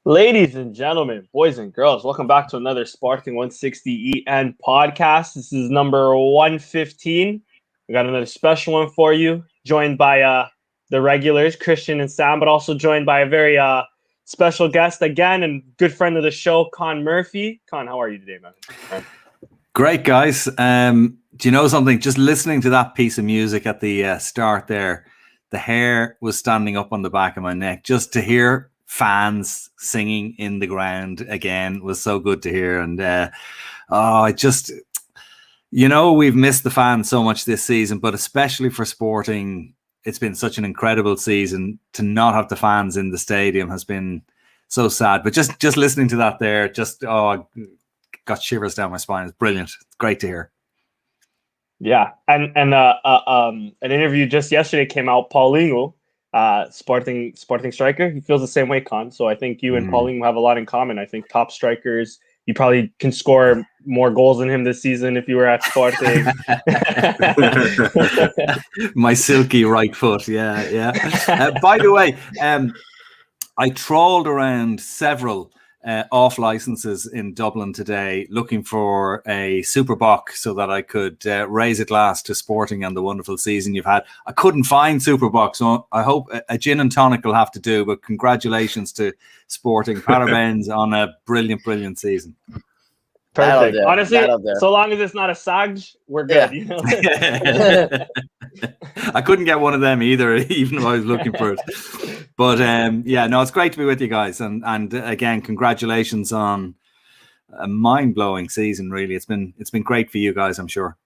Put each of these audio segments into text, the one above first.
Ladies and gentlemen, boys and girls, welcome back to another Sporting160EN podcast. This is number 115. We got another special one for you, joined by the regulars, Christian and Sam, but also joined by a very special guest again and good friend of the show, Con Murphy. Con, how are you today, man? Great, guys. Do you know something? Just listening to that piece of music at the start there, the hair was standing up on the back of my neck. Just to hear fans singing in the ground again was so good to hear. And we've missed the fans so much this season, but especially for Sporting, it's been such an incredible season. To not have the fans in the stadium has been so sad. But just listening to that there, got shivers down my spine. It's brilliant. It's great to hear. Yeah, and an interview just yesterday came out. Paulinho, Sporting striker, he feels the same way, Con. So I think you and Paulinho have a lot in common. I think top strikers, you probably can score more goals than him this season if you were at Sporting. My silky right foot, yeah. By the way, I trawled around several off licenses in Dublin today looking for a super box so that I could raise a glass to Sporting and the wonderful season you've had. I couldn't find super box, so I hope a gin and tonic will have to do, but congratulations to Sporting. Parabéns on a brilliant season. Perfect. Honestly, so long as it's not a SAG, we're good. Yeah. You know? I couldn't get one of them either, even if I was looking for it. But it's great to be with you guys, and again, congratulations on a mind-blowing season. Really, it's been great for you guys, I'm sure.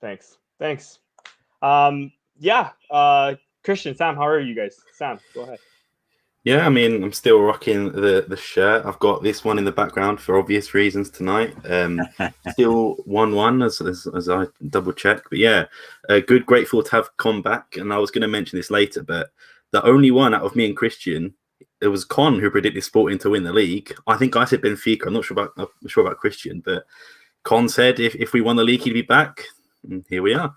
Thanks. Christian, Sam, how are you guys? Sam, go ahead. Yeah, I mean, I'm still rocking the shirt. I've got this one in the background for obvious reasons tonight. Still 1-1 as I double check. But yeah, grateful to have come back. And I was going to mention this later, but the only one out of me and Christian, it was Con who predicted Sporting to win the league. I think I said Benfica. I'm not sure about Christian, but Con said if we won the league, he'd be back. And here we are.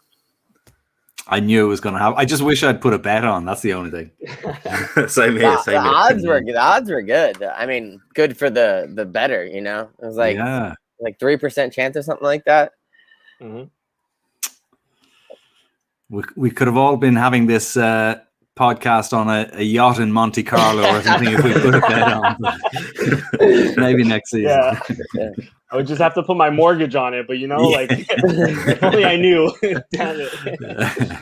I knew it was going to happen. I just wish I'd put a bet on. That's the only thing. Same here. The odds were good. I mean, good for the better. You know, it was like 3% chance or something like that. Mm-hmm. We could have all been having this podcast on a yacht in Monte Carlo or something if we put a bet on. Maybe next season. Yeah. I would just have to put my mortgage on it, but if only I knew. Damn it.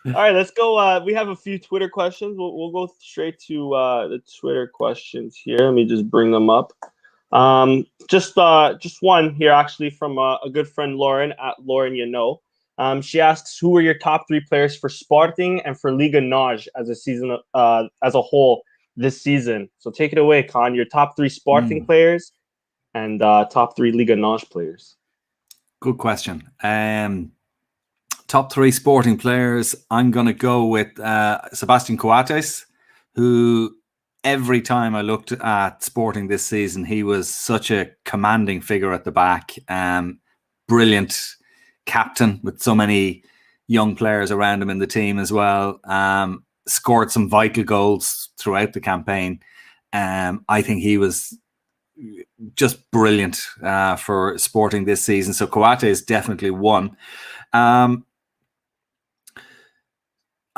All right, let's go. We have a few Twitter questions. We'll go straight to the Twitter questions here. Let me just bring them up. Just one here, actually, from a good friend, Lauren, at Lauren She asks, who were your top three players for Sporting and for Liga NOS as a season, as a whole this season? So take it away, Con. Your top three Sporting players and top three Liga NOS players. Good question. Top three Sporting players. I'm going to go with Sebastian Coates, who every time I looked at Sporting this season, he was such a commanding figure at the back. Brilliant captain with so many young players around him in the team as well. Scored some vital goals throughout the campaign. I think he was just brilliant for Sporting this season. So Coates is definitely one. I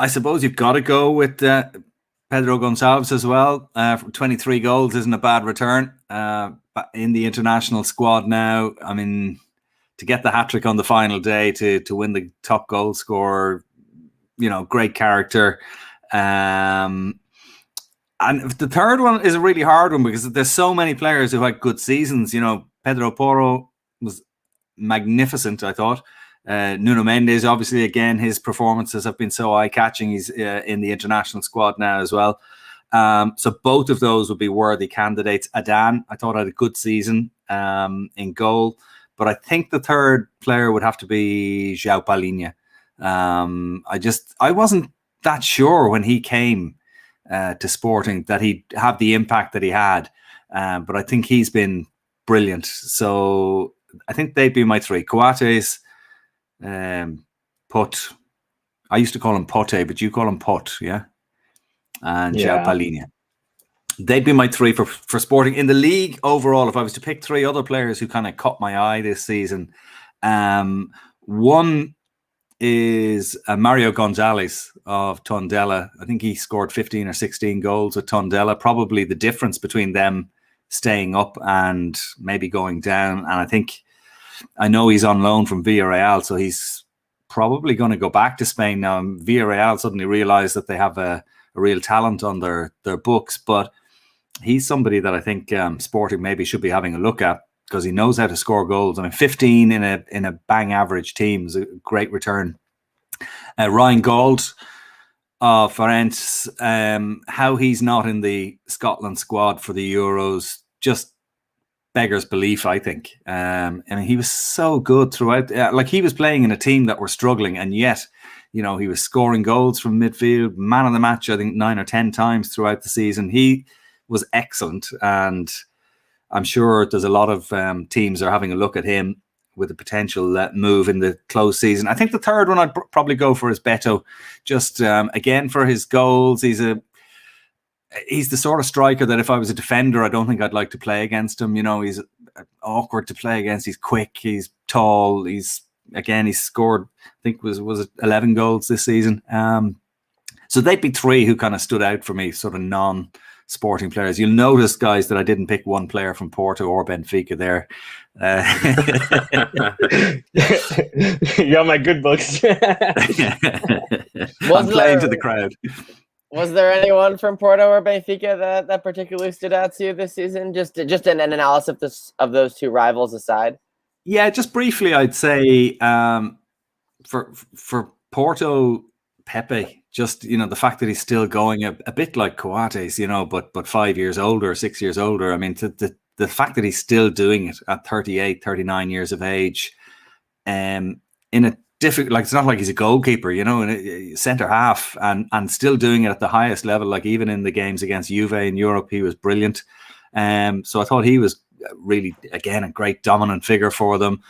suppose you've got to go with Pedro Gonçalves as well. 23 goals isn't a bad return. In the international squad now, I mean, to get the hat-trick on the final day, to win the top goal scorer, great character. And the third one is a really hard one because there's so many players who had good seasons. Pedro Porro was magnificent, I thought. Nuno Mendes, obviously, again, his performances have been so eye-catching. He's in the international squad now as well. So both of those would be worthy candidates. Adan, I thought, had a good season in goal. But I think the third player would have to be João Palhinha. I wasn't that sure when he came to Sporting that he'd have the impact that he had. But I think he's been brilliant. So I think they'd be my three. Coates, Put. I used to call him Pote, but you call him Pot, yeah? And João Palhinha. they'd be my three for Sporting. In the league overall, if I was to pick three other players who kind of caught my eye this season, one is Mario Gonzalez of Tondela. I think he scored 15 or 16 goals with Tondela. Probably the difference between them staying up and maybe going down. And I know he's on loan from Villarreal, so he's probably going to go back to Spain now. And Villarreal suddenly realised that they have a real talent on their books. But he's somebody that I think Sporting maybe should be having a look at, because he knows how to score goals. I mean, 15 in a bang average team is a great return. Ryan Gauld of Ferenc, how he's not in the Scotland squad for the Euros just beggars belief, I think. I mean, he was so good throughout. Like, he was playing in a team that were struggling, and yet, he was scoring goals from midfield, man of the match, I think 9 or 10 times throughout the season. He was excellent, and I'm sure there's a lot of teams are having a look at him with a potential move in the close season. I think the third one I'd probably go for is Beto, just again for his goals. He's the sort of striker that if I was a defender, I don't think I'd like to play against him. He's awkward to play against. He's quick. He's tall. He's scored, I think was it 11 goals this season. So they'd be three who kind of stood out for me, sort of non-Sporting players. You'll notice, guys, that I didn't pick one player from Porto or Benfica there. You got my good books. I'm playing to the crowd. Was there anyone from Porto or Benfica that particularly stood out to you this season? Just an analysis of those two rivals aside. Yeah, just briefly, I'd say for Porto, Pepe. Just the fact that he's still going a bit like Coates, but 5 years older, 6 years older. I mean, the fact that he's still doing it at 38, 39 years of age, in a difficult, like, it's not like he's a goalkeeper, in a centre half, and still doing it at the highest level. Like, even in the games against Juve in Europe, he was brilliant. So I thought he was really, again, a great dominant figure for them.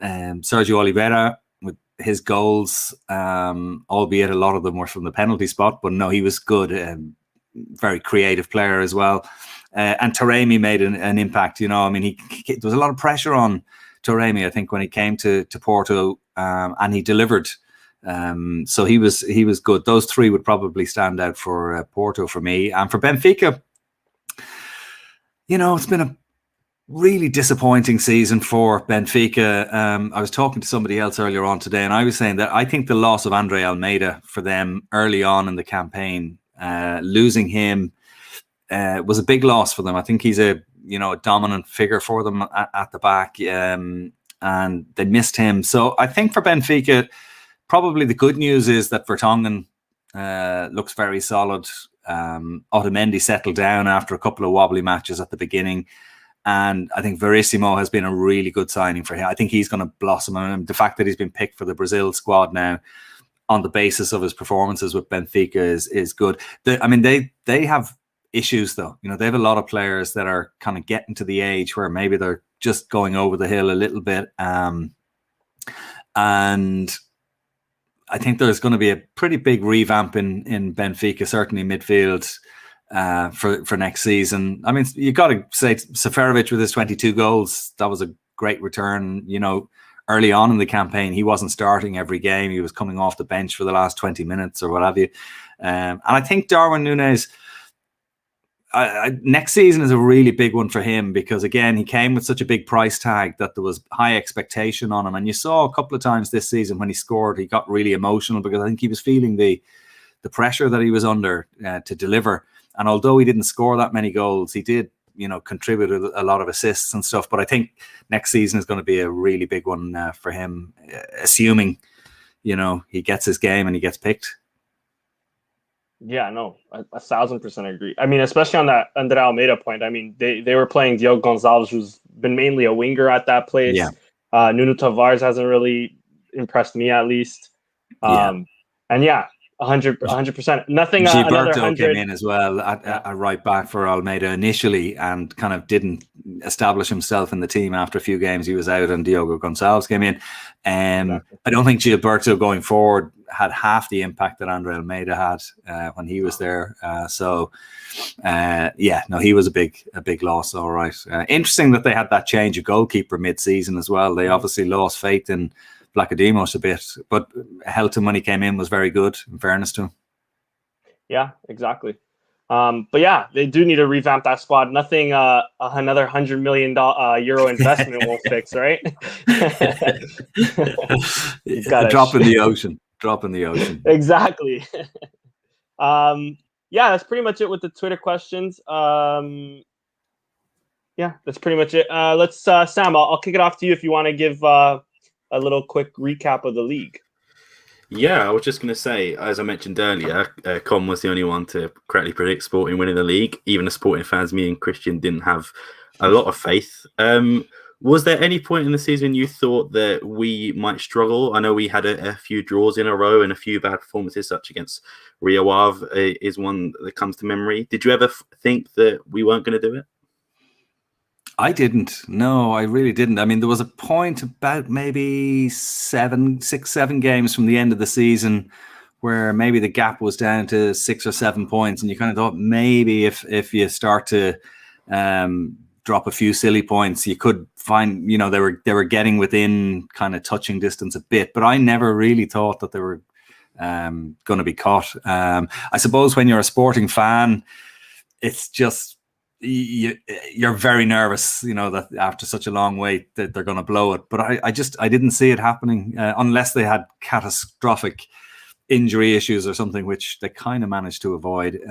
Sergio Oliveira with his goals, albeit a lot of them were from the penalty spot, but no, he was good. Very creative player as well. And Taremi made an impact. I mean, there was a lot of pressure on Taremi, I think, when he came to Porto, and he delivered. So he was good. Those three would probably stand out for Porto for me. And for Benfica, it's been a really disappointing season for Benfica. I was talking to somebody else earlier on today, and I was saying that I think the loss of Andre Almeida for them early on in the campaign, losing him, was a big loss for them. I think he's a dominant figure for them at the back, and they missed him. So I think for Benfica, probably the good news is that Vertonghen looks very solid. Otamendi settled down after a couple of wobbly matches at the beginning, and I think Verissimo has been a really good signing for him. I think he's going to blossom, and the fact that he's been picked for the Brazil squad now on the basis of his performances with Benfica is good. They have issues, though. They have a lot of players that are kind of getting to the age where maybe they're just going over the hill a little bit, and I think there's going to be a pretty big revamp in Benfica, certainly midfield, for next season. I mean, you got to say Seferovic with his 22 goals, that was a great return. Early on in the campaign, he wasn't starting every game. He was coming off the bench for the last 20 minutes or what have you. And I think Darwin Núñez, next season is a really big one for him, because again, he came with such a big price tag that there was high expectation on him. And you saw a couple of times this season when he scored, he got really emotional, because I think he was feeling the pressure that he was under to deliver. And although he didn't score that many goals, he did, contribute a lot of assists and stuff. But I think next season is going to be a really big one for him, assuming, he gets his game and he gets picked. Yeah, no, 1,000% agree. I mean, especially on that Andre Almeida point. I mean, they were playing Diogo Gonçalves, who's been mainly a winger at that place. Yeah. Nuno Tavares hasn't really impressed me, at least. And yeah, 100%. Nothing. Another Gilberto 100 came in as well at right back for Almeida initially and kind of didn't establish himself in the team after a few games. He was out, and Diogo Gonçalves came in. Exactly. I don't think Gilberto going forward had half the impact that Andre Almeida had when he was there. He was a big loss. All right. Interesting that they had that change of goalkeeper mid-season as well. They obviously lost faith in Vlachodimos a bit, but Helton when he came in was very good, in fairness to him. Yeah, exactly. But yeah, they do need to revamp that squad. Nothing another $100 million euro investment will fix, right? Drop in the ocean. Exactly. Yeah, that's pretty much it with the Twitter questions. Yeah, that's pretty much it. Let's Sam, I'll kick it off to you if you want to give a little quick recap of the league. Yeah, I was just going to say, as I mentioned earlier, Con was the only one to correctly predict Sporting winning the league. Even the Sporting fans, me and Christian, didn't have a lot of faith. Was there any point in the season you thought that we might struggle? I know we had a few draws in a row and a few bad performances, such against Rio Ave is one that comes to memory. Did you ever think that we weren't going to do it? I didn't. No, I really didn't. I mean, there was a point about maybe 6, 7 games from the end of the season where maybe the gap was down to 6 or 7 points, and you kind of thought maybe if you start to drop a few silly points, you could find, they were getting within kind of touching distance a bit. But I never really thought that they were going to be caught. I suppose when you're a Sporting fan, it's just you're very nervous, that after such a long wait that they're going to blow it. But I didn't see it happening unless they had catastrophic injury issues or something, which they kind of managed to avoid,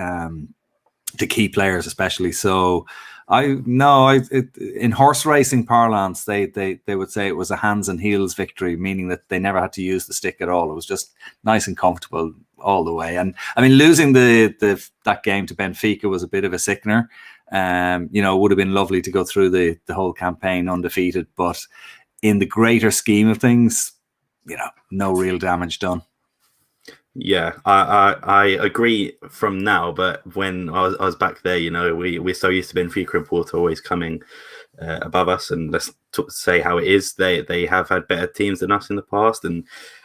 the key players especially. So in horse racing parlance, they would say it was a hands and heels victory, meaning that they never had to use the stick at all. It was just nice and comfortable all the way. And I mean, losing that game to Benfica was a bit of a sickener. It would have been lovely to go through the whole campaign undefeated, but in the greater scheme of things, no real damage done. Yeah, I agree from now, but when I was back there, we're so used to Benfica and Porto always coming above us, and let's say how it is. They have had better teams than us in the past, and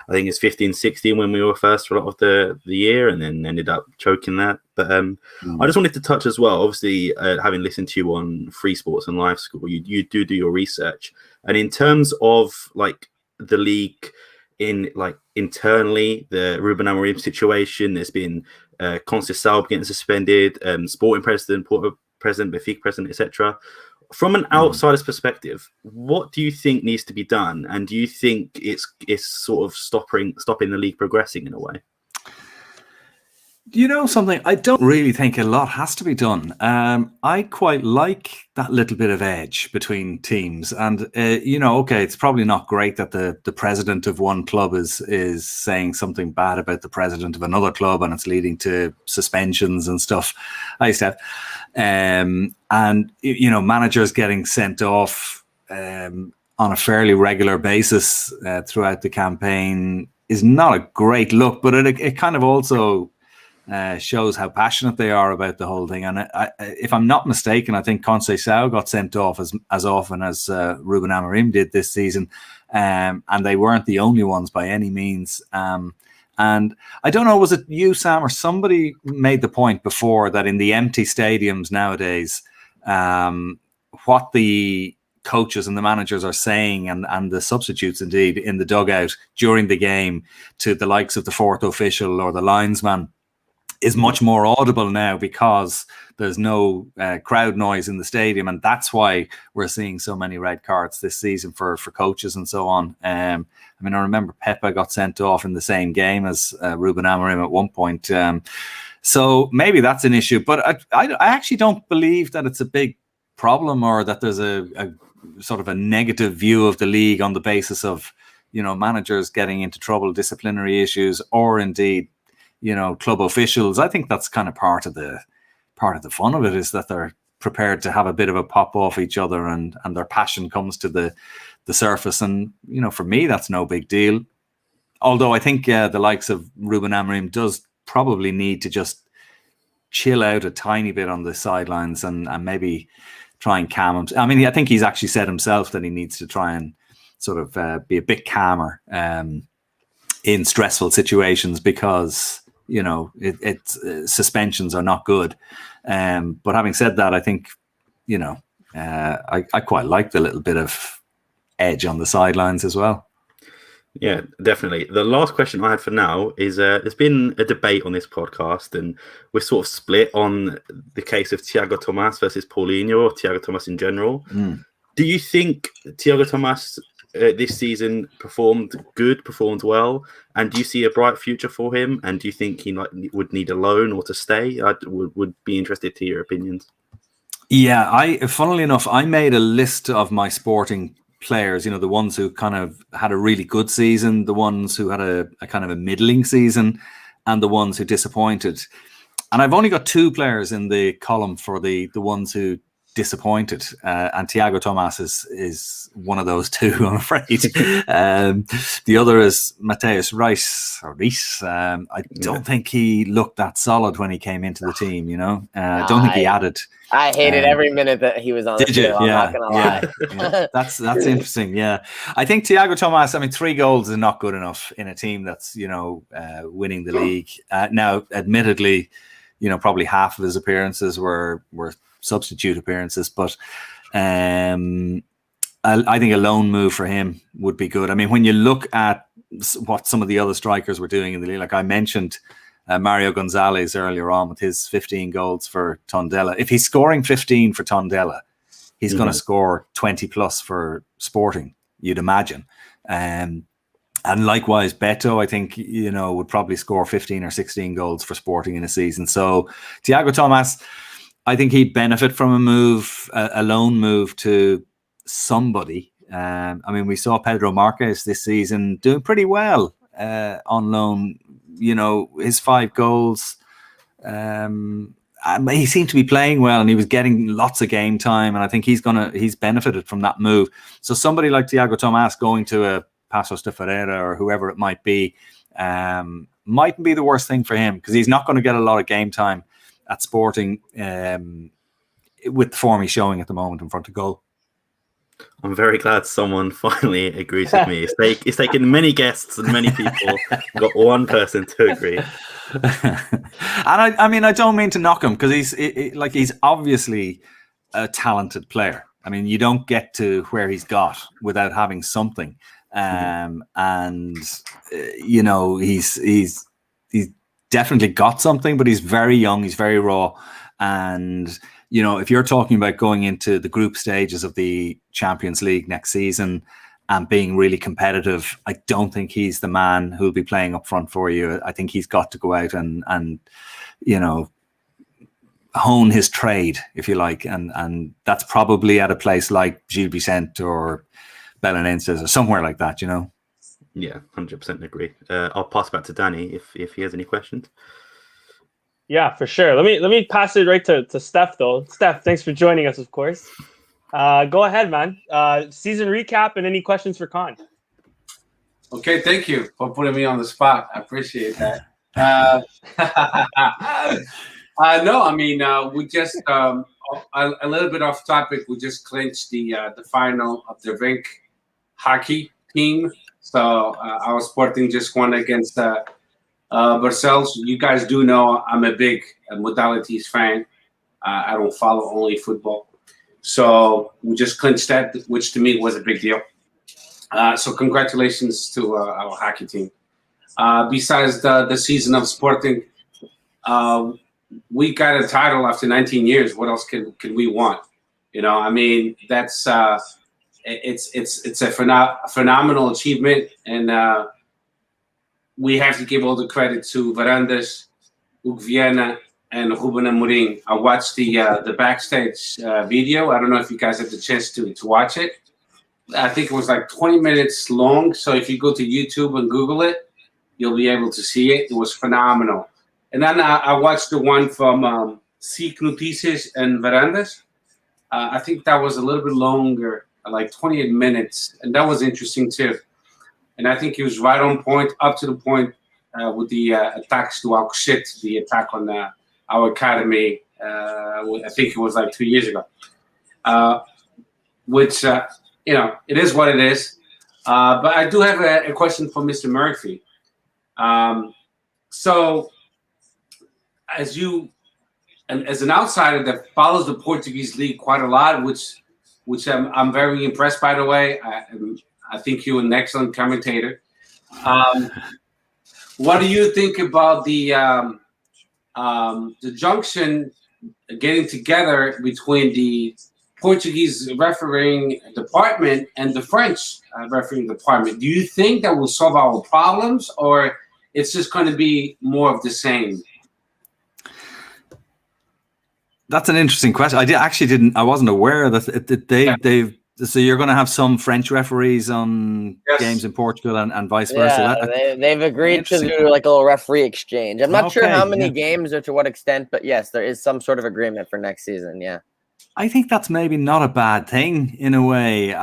I think it's 15-16 when we were first for a lot of the year, and then ended up choking that. But I just wanted to touch as well, obviously, having listened to you on Free Sports and Live School, you do your research, and in terms of like the league, in like internally, the Ruben Amorim situation, there's been Conceição getting suspended, Sporting president, Porto president, Benfica president, etc. From an outsider's perspective, what do you think needs to be done, and do you think it's sort of stopping the league progressing in a way? You know something? I don't really think a lot has to be done. I quite like that little bit of edge between teams, and okay, it's probably not great that the president of one club is saying something bad about the president of another club, and it's leading to suspensions and stuff. I used to have, and managers getting sent off on a fairly regular basis throughout the campaign is not a great look, but it kind of also shows how passionate they are about the whole thing. And if I'm not mistaken, I think Conceição got sent off as often as Ruben Amorim did this season, and they weren't the only ones by any means. And I don't know, was it you, Sam, or somebody made the point before that in the empty stadiums nowadays, what the coaches and the managers are saying, and the substitutes indeed in the dugout during the game to the likes of the fourth official or the linesman is much more audible now because there's no crowd noise in the stadium, and that's why we're seeing so many red cards this season for coaches and so on. I remember Pepe got sent off in the same game as Ruben Amorim at one point. So maybe that's an issue, but I actually don't believe that it's a big problem, or that there's a sort of a negative view of the league on the basis of managers getting into trouble, disciplinary issues, or indeed club officials. I think that's kind of part of the fun of it, is that they're prepared to have a bit of a pop off each other, and their passion comes to the surface. And for me, that's no big deal. Although I think the likes of Ruben Amorim does probably need to just chill out a tiny bit on the sidelines and maybe try and calm him. I mean, I think he's actually said himself that he needs to try and sort of be a bit calmer in stressful situations because, you know, suspensions are not good. But having said that, I think, you know, I quite like the little bit of edge on the sidelines as well. Yeah, definitely. The last question I had for now is there's been a debate on this podcast, and we're sort of split on the case of Thiago Tomas versus Paulinho, or Thiago Tomas in general. Do you think Thiago Tomas this season performed well? And do you see a bright future for him? And do you think he would need a loan or to stay? I would be interested to hear your opinions. Yeah, funnily enough, I made a list of my Sporting players, you know, the ones who kind of had a really good season, the ones who had a kind of a middling season, and the ones who disappointed. And I've only got 2 players in the column for the ones who disappointed, and Thiago Tomas is one of those 2, I'm afraid. The other is Mateus Reis. I don't think he looked that solid when he came into the team, you know. I don't think he added. I hated every minute that he was on the field. I'm not going to lie. Yeah. That's interesting. Yeah. I think Thiago Tomas, I mean, 3 goals is not good enough in a team that's, you know, winning the league. Now, admittedly, you know, probably half of his appearances were substitute appearances, but I think a loan move for him would be good. I mean, when you look at what some of the other strikers were doing in the league, like I mentioned, Mario Gonzalez earlier on with his 15 goals for Tondela. If he's scoring 15 for Tondela, he's going to score 20 plus for Sporting, you'd imagine. And likewise, Beto, I think, you know, would probably score 15 or 16 goals for Sporting in a season. So Thiago Tomas, I think he'd benefit from a move, a loan move to somebody. I mean, we saw Pedro Marquez this season doing pretty well on loan. You know, his 5 goals, he seemed to be playing well and he was getting lots of game time. And I think he's benefited from that move. So somebody like Thiago Tomas going to a Paços de Ferreira or whoever it might be, mightn't be the worst thing for him because he's not going to get a lot of game time at Sporting with the form he's showing at the moment in front of goal. I'm very glad someone finally agrees with me. It's taken many guests and many people. Got one person to agree. And I mean, I don't mean to knock him because he's obviously a talented player. I mean, you don't get to where he's got without having something. And you know, he's definitely got something, but he's very young. He's very raw. And you know, if you're talking about going into the group stages of the Champions League next season and being really competitive, I don't think he's the man who'll be playing up front for you. I think he's got to go out and you know, hone his trade, if you like. And that's probably at a place like Gil Vicente or Belenenses or somewhere like that, you know? Yeah, 100% agree. I'll pass back to Danny if he has any questions. Yeah, for sure. Let me pass it right to Steph though. Steph, thanks for joining us, of course. Go ahead, man. Season recap and any questions for Con. Okay, thank you for putting me on the spot. I appreciate that. No, I mean we just a little bit off topic. We just clinched the final of the rink hockey team. So our Sporting just won against Barcelos. You guys do know I'm a big modalities fan. I don't follow only football. So we just clinched that, which to me was a big deal. So congratulations to our hockey team. Besides the season of Sporting, we got a title after 19 years. What else can we want? You know, I mean, that's it's a phenomenal achievement, and we have to give all the credit to Varandas, Hugo Viana, and Ruben Amorim. I watched the backstage video. I don't know if you guys had the chance to watch it. I think it was like 20 minutes long. So if you go to YouTube and Google it, you'll be able to see it. It was phenomenal. And then I watched the one from Seek Notices and Varandas. I think that was a little bit longer, like 28 minutes. And that was interesting too. And I think he was right on point, up to the point with the attacks to our shit, the attack on our academy. I think it was like 2 years ago. Which it is what it is. But I do have a question for Mr. Murphy. So, as an outsider that follows the Portuguese league quite a lot, which I'm very impressed, by the way. I think you're an excellent commentator. What do you think about the junction getting together between the Portuguese refereeing department and the French refereeing department? Do you think that will solve our problems, or it's just going to be more of the same? That's an interesting question. I wasn't aware that so you're going to have some French referees on games in Portugal and vice versa. Yeah, they've agreed to do like a little referee exchange. I'm not sure how many games or to what extent, but yes, there is some sort of agreement for next season. Yeah. I think that's maybe not a bad thing in a way,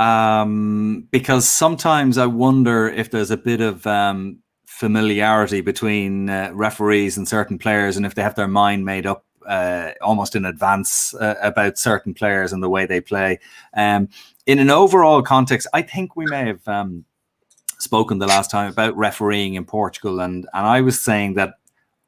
because sometimes I wonder if there's a bit of familiarity between referees and certain players, and if they have their mind made up almost in advance about certain players and the way they play. In an overall context, I think we may have spoken the last time about refereeing in Portugal, and I was saying that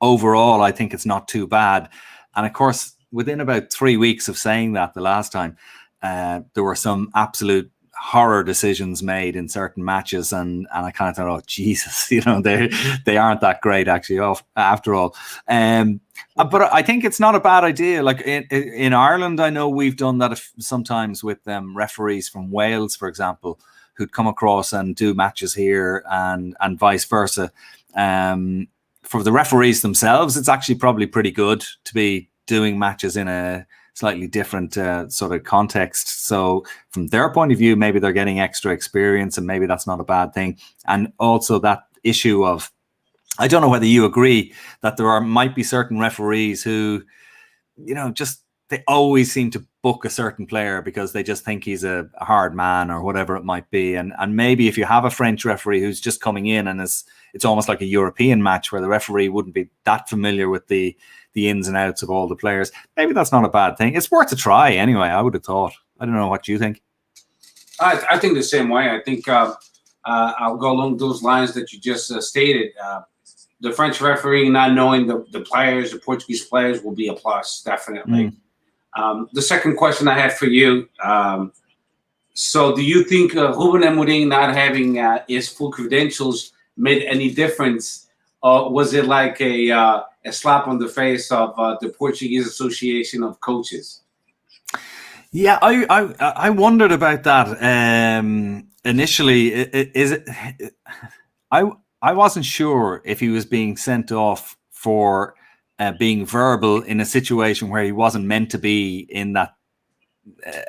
overall I think it's not too bad. And of course, within about 3 weeks of saying that the last time, there were some absolute horror decisions made in certain matches, and I kind of thought, oh Jesus, they aren't that great actually after all. But I think it's not a bad idea. Like in Ireland, I know we've done that sometimes with referees from Wales, for example, who'd come across and do matches here, and vice versa. For the referees themselves, it's actually probably pretty good to be doing matches in a slightly different sort of context. So from their point of view, maybe they're getting extra experience, and maybe that's not a bad thing. And also that issue of, I don't know whether you agree that might be certain referees who, just they always seem to book a certain player because they just think he's a hard man or whatever it might be. And maybe if you have a French referee who's just coming in and it's almost like a European match where the referee wouldn't be that familiar with the ins and outs of all the players, maybe that's not a bad thing. It's worth a try anyway, I would have thought. I don't know what you think. I think the same way. I think I'll go along those lines that you just stated. The French referee not knowing the players, the Portuguese players, will be a plus, definitely. The second question I have for you, so do you think Ruben Amorim not having his full credentials made any difference? Or was it like a slap on the face of the Portuguese Association of Coaches? Yeah, I wondered about that initially. I wasn't sure if he was being sent off for being verbal in a situation where he wasn't meant to be in that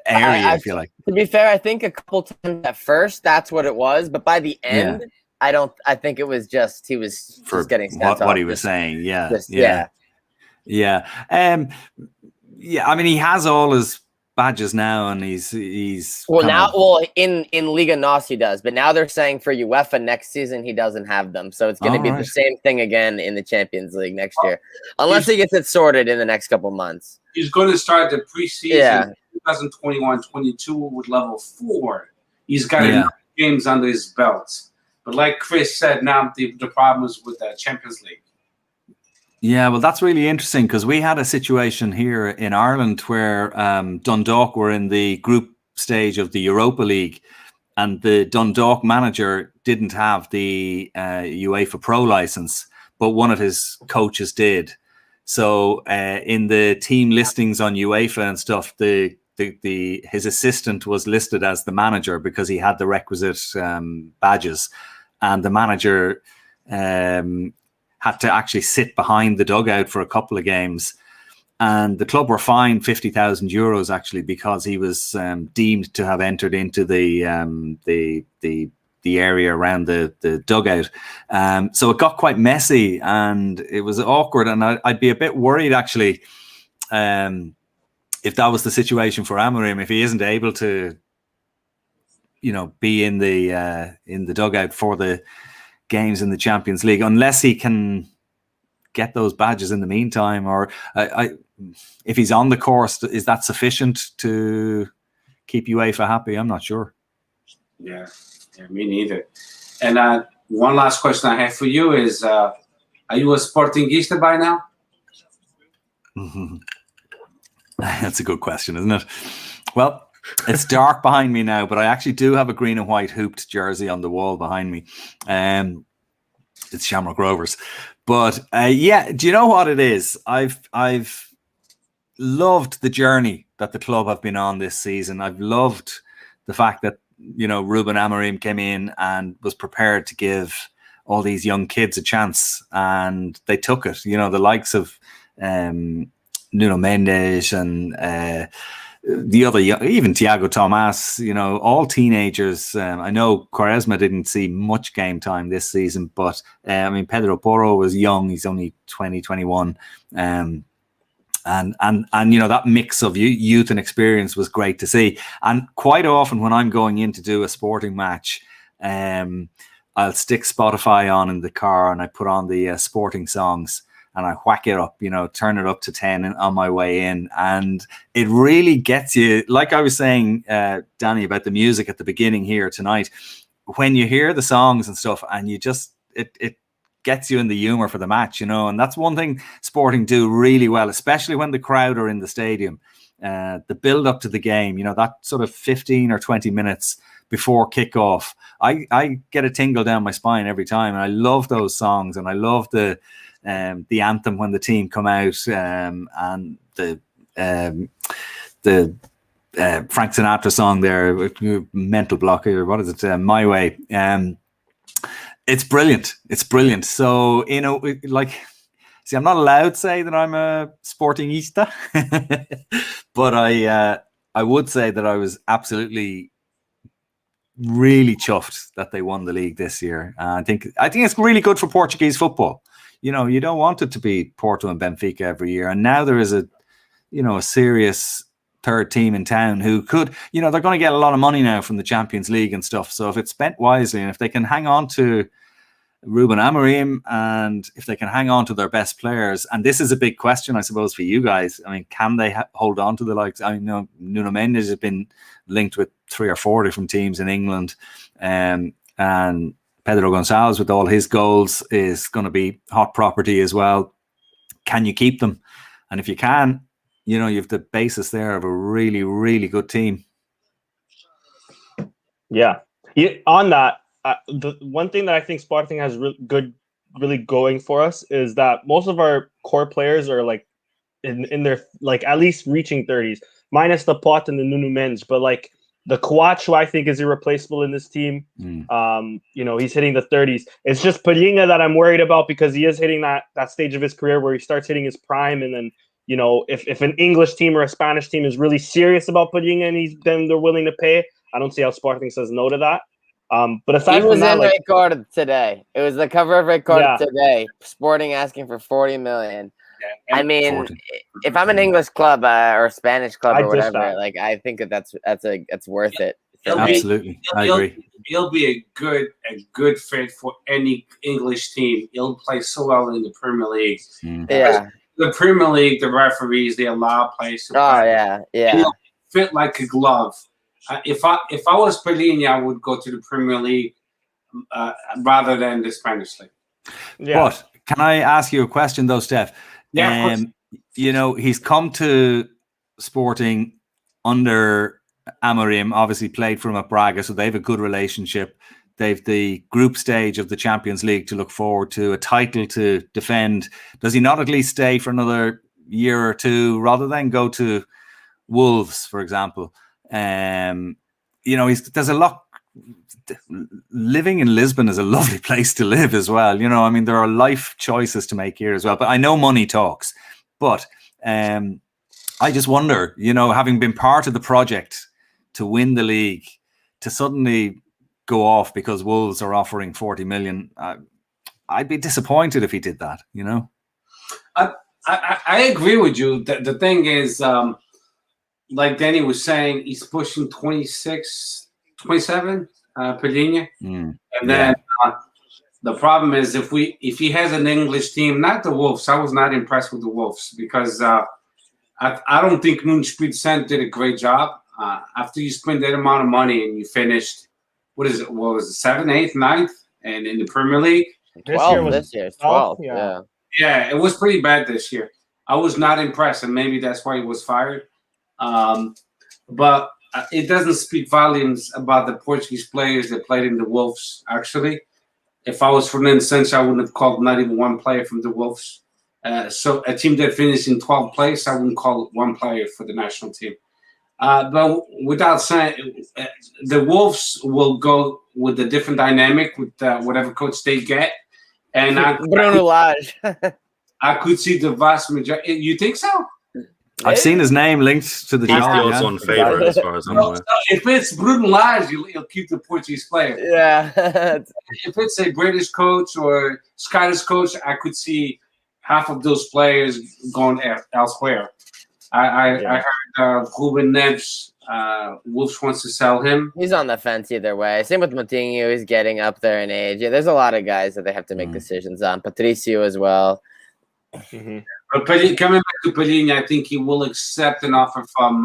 area. I feel like, to be fair, I think a couple times at first that's what it was, but by the end. Yeah. I think it was just he was just getting sent off. What he was saying. Yeah. I mean, he has all his badges now, and he's in Liga NOS he does, but now they're saying for UEFA next season he doesn't have them, so it's going to be the same thing again in the Champions League next year, unless he gets it sorted in the next couple months. He's going to start the preseason 2021-22 with level 4. He's got enough games under his belt. But like Chris said, now the problem is with the Champions League. Yeah, well, that's really interesting because we had a situation here in Ireland where Dundalk were in the group stage of the Europa League, and the Dundalk manager didn't have the UEFA Pro license, but one of his coaches did. So in the team listings on UEFA and stuff, his assistant was listed as the manager because he had the requisite badges. And the manager had to actually sit behind the dugout for a couple of games. And the club were fined €50,000 actually because he was deemed to have entered into the area around the dugout. So it got quite messy and it was awkward. And I'd be a bit worried actually if that was the situation for Amorim, if he isn't able to, be in the dugout for the games in the Champions League, unless he can get those badges in the meantime, or if he's on the course, is that sufficient to keep UEFA happy? I'm not sure. Yeah, me neither. And one last question I have for you is, are you a Sportingista by now? That's a good question, isn't it? Well, it's dark behind me now, but I actually do have a green and white hooped jersey on the wall behind me. It's Shamrock Rovers. But yeah, do you know what it is? I've loved the journey that the club have been on this season. I've loved the fact that, you know, Ruben Amorim came in and was prepared to give all these young kids a chance, and they took it. You know, the likes of Nuno Mendes and the other, even Thiago Tomas, you know, all teenagers. I know Quaresma didn't see much game time this season, but I mean, Pedro Porro was young. He's only 20, 21. And you know, that mix of youth and experience was great to see. And quite often when I'm going in to do a sporting match, I'll stick Spotify on in the car and I put on the sporting songs and I whack it up, you know, turn it up to 10 on my way in. And it really gets you, like I was saying, Danny, about the music at the beginning here tonight, when you hear the songs and stuff and you just, it gets you in the humor for the match, you know. And that's one thing Sporting do really well, especially when the crowd are in the stadium. The build up to the game, you know, that sort of 15 or 20 minutes before kickoff, I get a tingle down my spine every time. And I love those songs, and I love the anthem when the team come out, and the Frank Sinatra song there, Mental Block, or what is it, My Way. It's brilliant. It's brilliant. So, you know, like, see, I'm not allowed to say that I'm a Sportingista, but I would say that I was absolutely really chuffed that they won the league this year. I think it's really good for Portuguese football. You know, you don't want it to be Porto and Benfica every year, and now there is a serious third team in town who could, you know, they're going to get a lot of money now from the Champions League and stuff. So if it's spent wisely, and if they can hang on to Ruben Amorim, and if they can hang on to their best players, and this is a big question, I suppose, for you guys. I mean, can they hold on to the likes? I know Nuno Mendes has been linked with 3 or 4 different teams in England, and Pedro Gonçalves, with all his goals, is going to be hot property as well. Can you keep them? And if you can, you know, you have the basis there of a really, really good team. Yeah. On that, the one thing that I think Sporting has really going for us is that most of our core players are like in their, like, at least reaching 30s, minus the Pot and the Nuno Mendes, but like the Kouach, who I think is irreplaceable in this team. You know, he's hitting the 30s. It's just Palhinha that I'm worried about, because he is hitting that stage of his career where he starts hitting his prime. And then, you know, if an English team or a Spanish team is really serious about Palhinha and then they're willing to pay, I don't see how Sporting says no to that. But aside from that, like, Record today. It was the cover of Record today. Sporting asking for 40 million. Yeah, I mean, 40. If I'm an English club or a Spanish club or whatever, like, I think that's worth it. Absolutely, I agree. He'll be a good fit for any English team. He'll play so well in the Premier League. Yeah, the Premier League, the referees, they allow players to play. He'll fit like a glove. If I was Palhinha, I would go to the Premier League rather than the Spanish league. Yeah. But can I ask you a question though, Steph? Yeah. You know, he's come to Sporting under Amorim, obviously played for him at Braga, so they have a good relationship. They've the group stage of the Champions League to look forward to, a title to defend. Does he not at least stay for another year or two rather than go to Wolves, for example? You know, there's a lot. Living in Lisbon is a lovely place to live as well. You know, I mean, there are life choices to make here as well. But I know money talks. But I just wonder, you know, having been part of the project to win the league, to suddenly go off because Wolves are offering 40 million, I'd be disappointed if he did that, you know? I agree with you. The thing is, like Danny was saying, he's pushing 26, 27, Palhinha. And then The problem is if he has an English team, not the Wolves. I was not impressed with the Wolves because I don't think Nuno Espírito Santo did a great job. After you spend that amount of money and you finished, what is it? What was it, 7th, 8th, 9th, and in the Premier League? 12 this year. 12. Yeah, it was pretty bad this year. I was not impressed, and maybe that's why he was fired. But it doesn't speak volumes about the Portuguese players that played in the Wolves, actually. If I was Fernando Santos, I wouldn't have called not even one player from the Wolves. So a team that finished in 12th place, I wouldn't call one player for the national team. But without saying, the Wolves will go with a different dynamic with whatever coach they get. And Bruno Lage. I could see the vast majority. You think so? I've seen his name linked to the He's job. the odds-on favorite as far as I'm aware. If it's Bruno Lage, he'll keep the Portuguese player. Yeah. If it's a British coach or Scottish coach, I could see half of those players going elsewhere. I heard Ruben Neves, Wolves wants to sell him. He's on the fence either way. Same with Moutinho. He's getting up there in age. Yeah, there's a lot of guys that they have to make decisions on. Patricio as well. Mm-hmm. But coming back to Palhinha, I think he will accept an offer from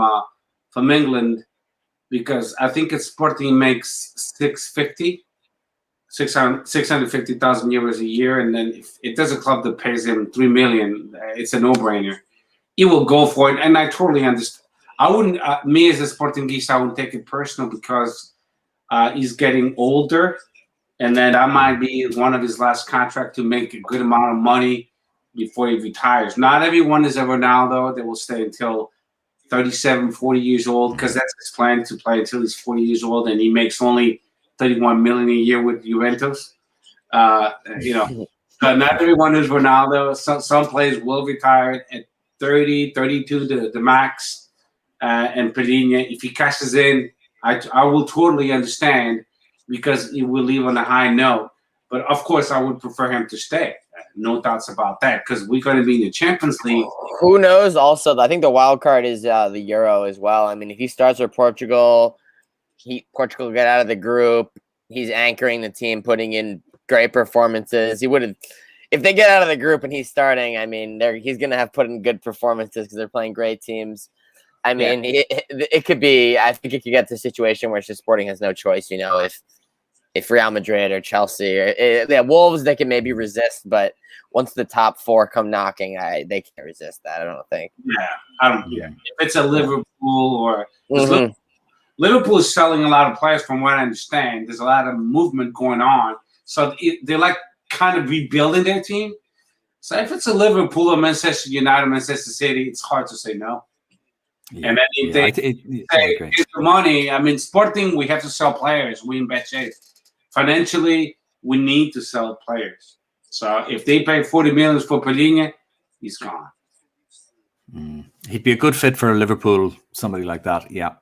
England because I think it's Sporting makes 650,000 euros a year, and then if there's a club that pays him 3 million, it's a no-brainer. He will go for it, and I totally understand. I wouldn't, me as a Portuguese, I wouldn't take it personal because he's getting older, and then that might be one of his last contract to make a good amount of money before he retires. Not everyone is a Ronaldo that will stay until 37, 40 years old because that's his plan to play until he's 40 years old, and he makes only 31 million a year with Juventus. Not everyone is Ronaldo. Some players will retire at 30, 32, the max. And Palhinha, if he cashes in, I will totally understand because he will leave on a high note. But of course, I would prefer him to stay. No doubts about that because we're going to be in the Champions League. Who knows? Also, I think the wild card is the Euro as well. I mean, if he starts with Portugal, Portugal get out of the group. He's anchoring the team, putting in great performances. He would have, if they get out of the group and he's starting. I mean, he's going to have put in good performances because they're playing great teams. I mean, it could be. I think it could get to a situation where Sporting has no choice. You know, if Real Madrid or Chelsea or Wolves, they can maybe resist, but once the top four come knocking, they can't resist that. I don't think. Yeah, I don't. Yeah. If it's a Liverpool or Liverpool is selling a lot of players, from what I understand. There's a lot of movement going on, so they're like kind of rebuilding their team. So if it's a Liverpool or Manchester United, Manchester City, it's hard to say no. Yeah. And then if they say get the money, I mean, Sporting, we have to sell players. We're in bad shape. Financially, we need to sell players. So if they pay 40 million for Palhinha, he's gone. He'd be a good fit for Liverpool, somebody like that. Yeah.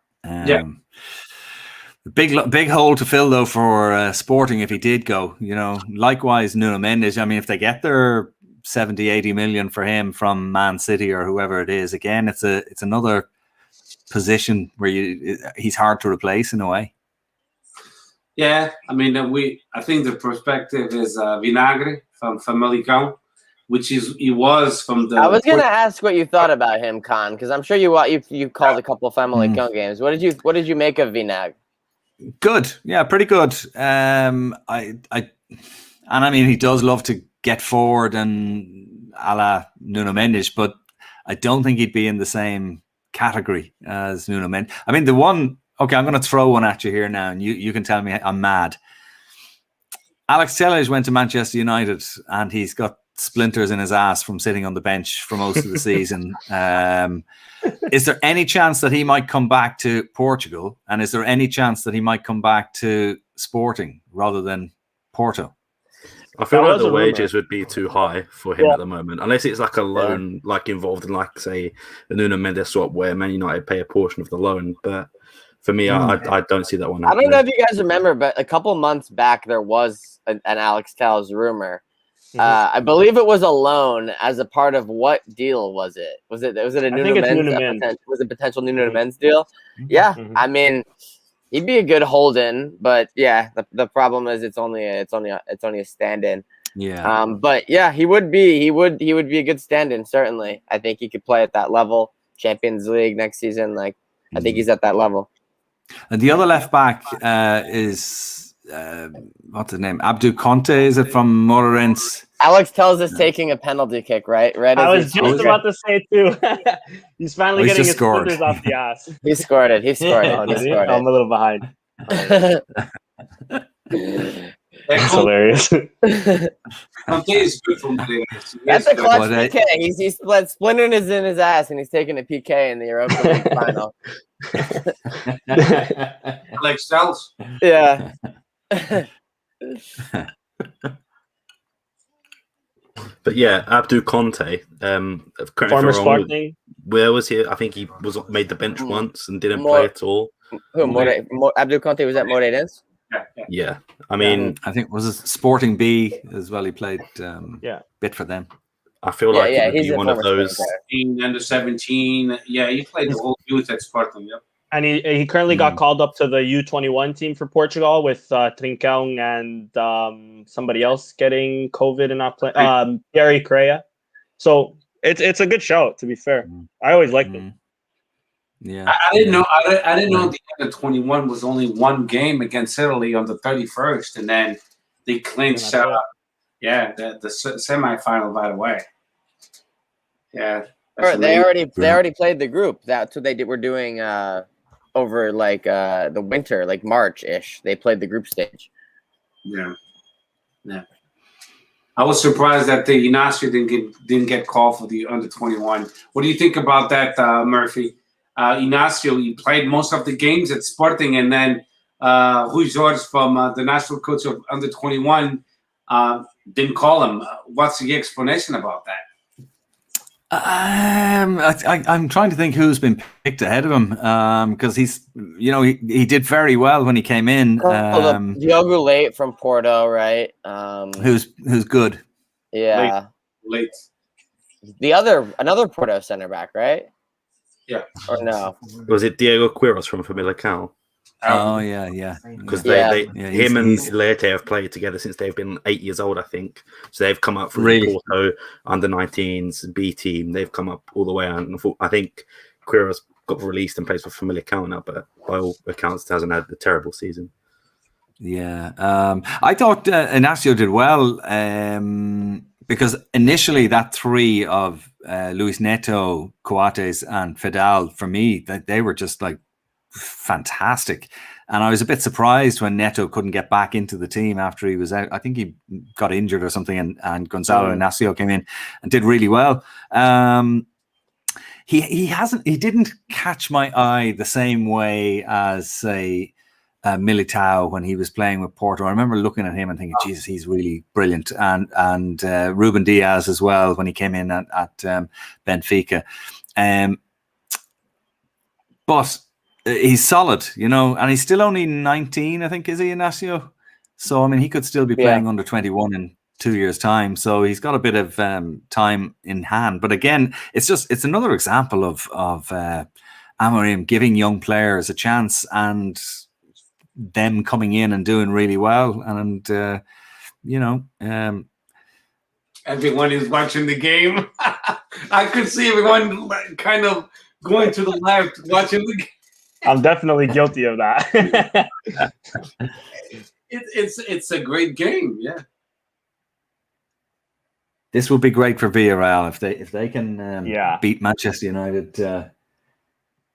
Big hole to fill though for Sporting if he did go. You know, likewise Nuno Mendes. I mean, if they get their 70, 80 million for him from Man City or whoever it is, again, it's another position where he's hard to replace in a way. Yeah, I mean, I think the perspective is Vinagre from Famalicão, he was from the. I was going to ask what you thought about him, Khan, because I'm sure you called a couple of Famalicão games. What did you make of Vinagre? Good, yeah, pretty good. I mean, he does love to get forward and a la Nuno Mendes, but I don't think he'd be in the same category as Nuno Mendes. I mean, the one. Okay, I'm going to throw one at you here now, and you can tell me I'm mad. Alex Telles went to Manchester United, and he's got splinters in his ass from sitting on the bench for most of the season. Is there any chance that he might come back to Portugal? And is there any chance that he might come back to Sporting rather than Porto? I feel like the wages would be too high for him at the moment, unless it's like a loan, like involved in, like, say, the Nuno Mendes swap where Man United pay a portion of the loan. But for me, I don't see that one happening. I don't know if you guys remember, but a couple months back, there was an Alex Telles rumor. I believe it was a loan as a part of what deal was it? Was it a Nuno Mendes? Was it a potential Nuno Mendes deal? Yeah, I mean, He'd be a good hold-in, but yeah, the problem is it's only a stand-in. Yeah. But yeah, he would be a good stand-in. Certainly, I think he could play at that level. Champions League next season, like I think he's at that level. And the other left back is what's his name? Abdu Conte. Is it from Moreirense? Alex tells us taking a penalty kick, right? I was just about to say too. He's finally getting his splinters off the ass. He scored it. He scored it. He scored it. I'm a little behind. That's hilarious. Conte is good for me. That's a clutch PK. He's splintering is in his ass, and he's taking a PK in the Europa League final. Like Styles. Yeah. But yeah, Abdu Conte, former Sporting. Where was he? I think he was made the bench once and didn't play at all. Who? Abdu Conte was at Moreirense. Yeah, I mean, I think was it Sporting B as well. He played bit for them. I feel like it would be one of those under 17. Yeah, he played the whole youth at Sporting. Yep. And he currently got called up to the U21 team for Portugal with Trincão and somebody else getting COVID and not playing. Gary Correa. So it's a good show, to be fair. I always liked him. Yeah, I didn't know. I didn't know the under 21 was only one game against Italy on the 31st, and then they clinched. The semifinal. By the way, yeah. They already played the group. That's what they were doing over like the winter, like March-ish. They played the group stage. Yeah. I was surprised that the Inacio didn't get called for the under 21. What do you think about that, Murphy? Inacio, he played most of the games at Sporting, and then Rui Jorge from the national coach of under 21 didn't call him. What's the explanation about that? I'm trying to think who's been picked ahead of him because he's, he did very well when he came in. Diogo Leite from Porto, right? Who's good? Yeah, Late. Another Porto center back, right? Yeah. Or no? Was it Diego Quiros from Famalicão? Oh yeah. Because him and Leite have played together since they've been 8 years old, I think. So they've come up from Porto under 19s B team. They've come up all the way, and I think Quiros got released and plays for Famalicão now, but by all accounts, hasn't had a terrible season. Yeah, I thought Inacio did well because initially that three of Luis Neto, Coates, and Fidal, for me, they were just like fantastic. And I was a bit surprised when Neto couldn't get back into the team after he was out. I think he got injured or something, and Gonzalo Inacio came in and did really well. He didn't catch my eye the same way as, say, Militao when he was playing with Porto. I remember looking at him and thinking, Jesus, he's really brilliant. And Ruben Diaz as well when he came in at Benfica. But he's solid, and he's still only 19, I think, is he, Inacio? So, I mean, he could still be playing under 21 in 2 years' time. So he's got a bit of time in hand. But again, it's another example of Amorim giving young players a chance and them coming in and doing really well. And, everyone is watching the game. I could see everyone kind of going to the left, watching the game. I'm definitely guilty of that. It's a great game, yeah. This will be great for Villarreal if they can beat Manchester United.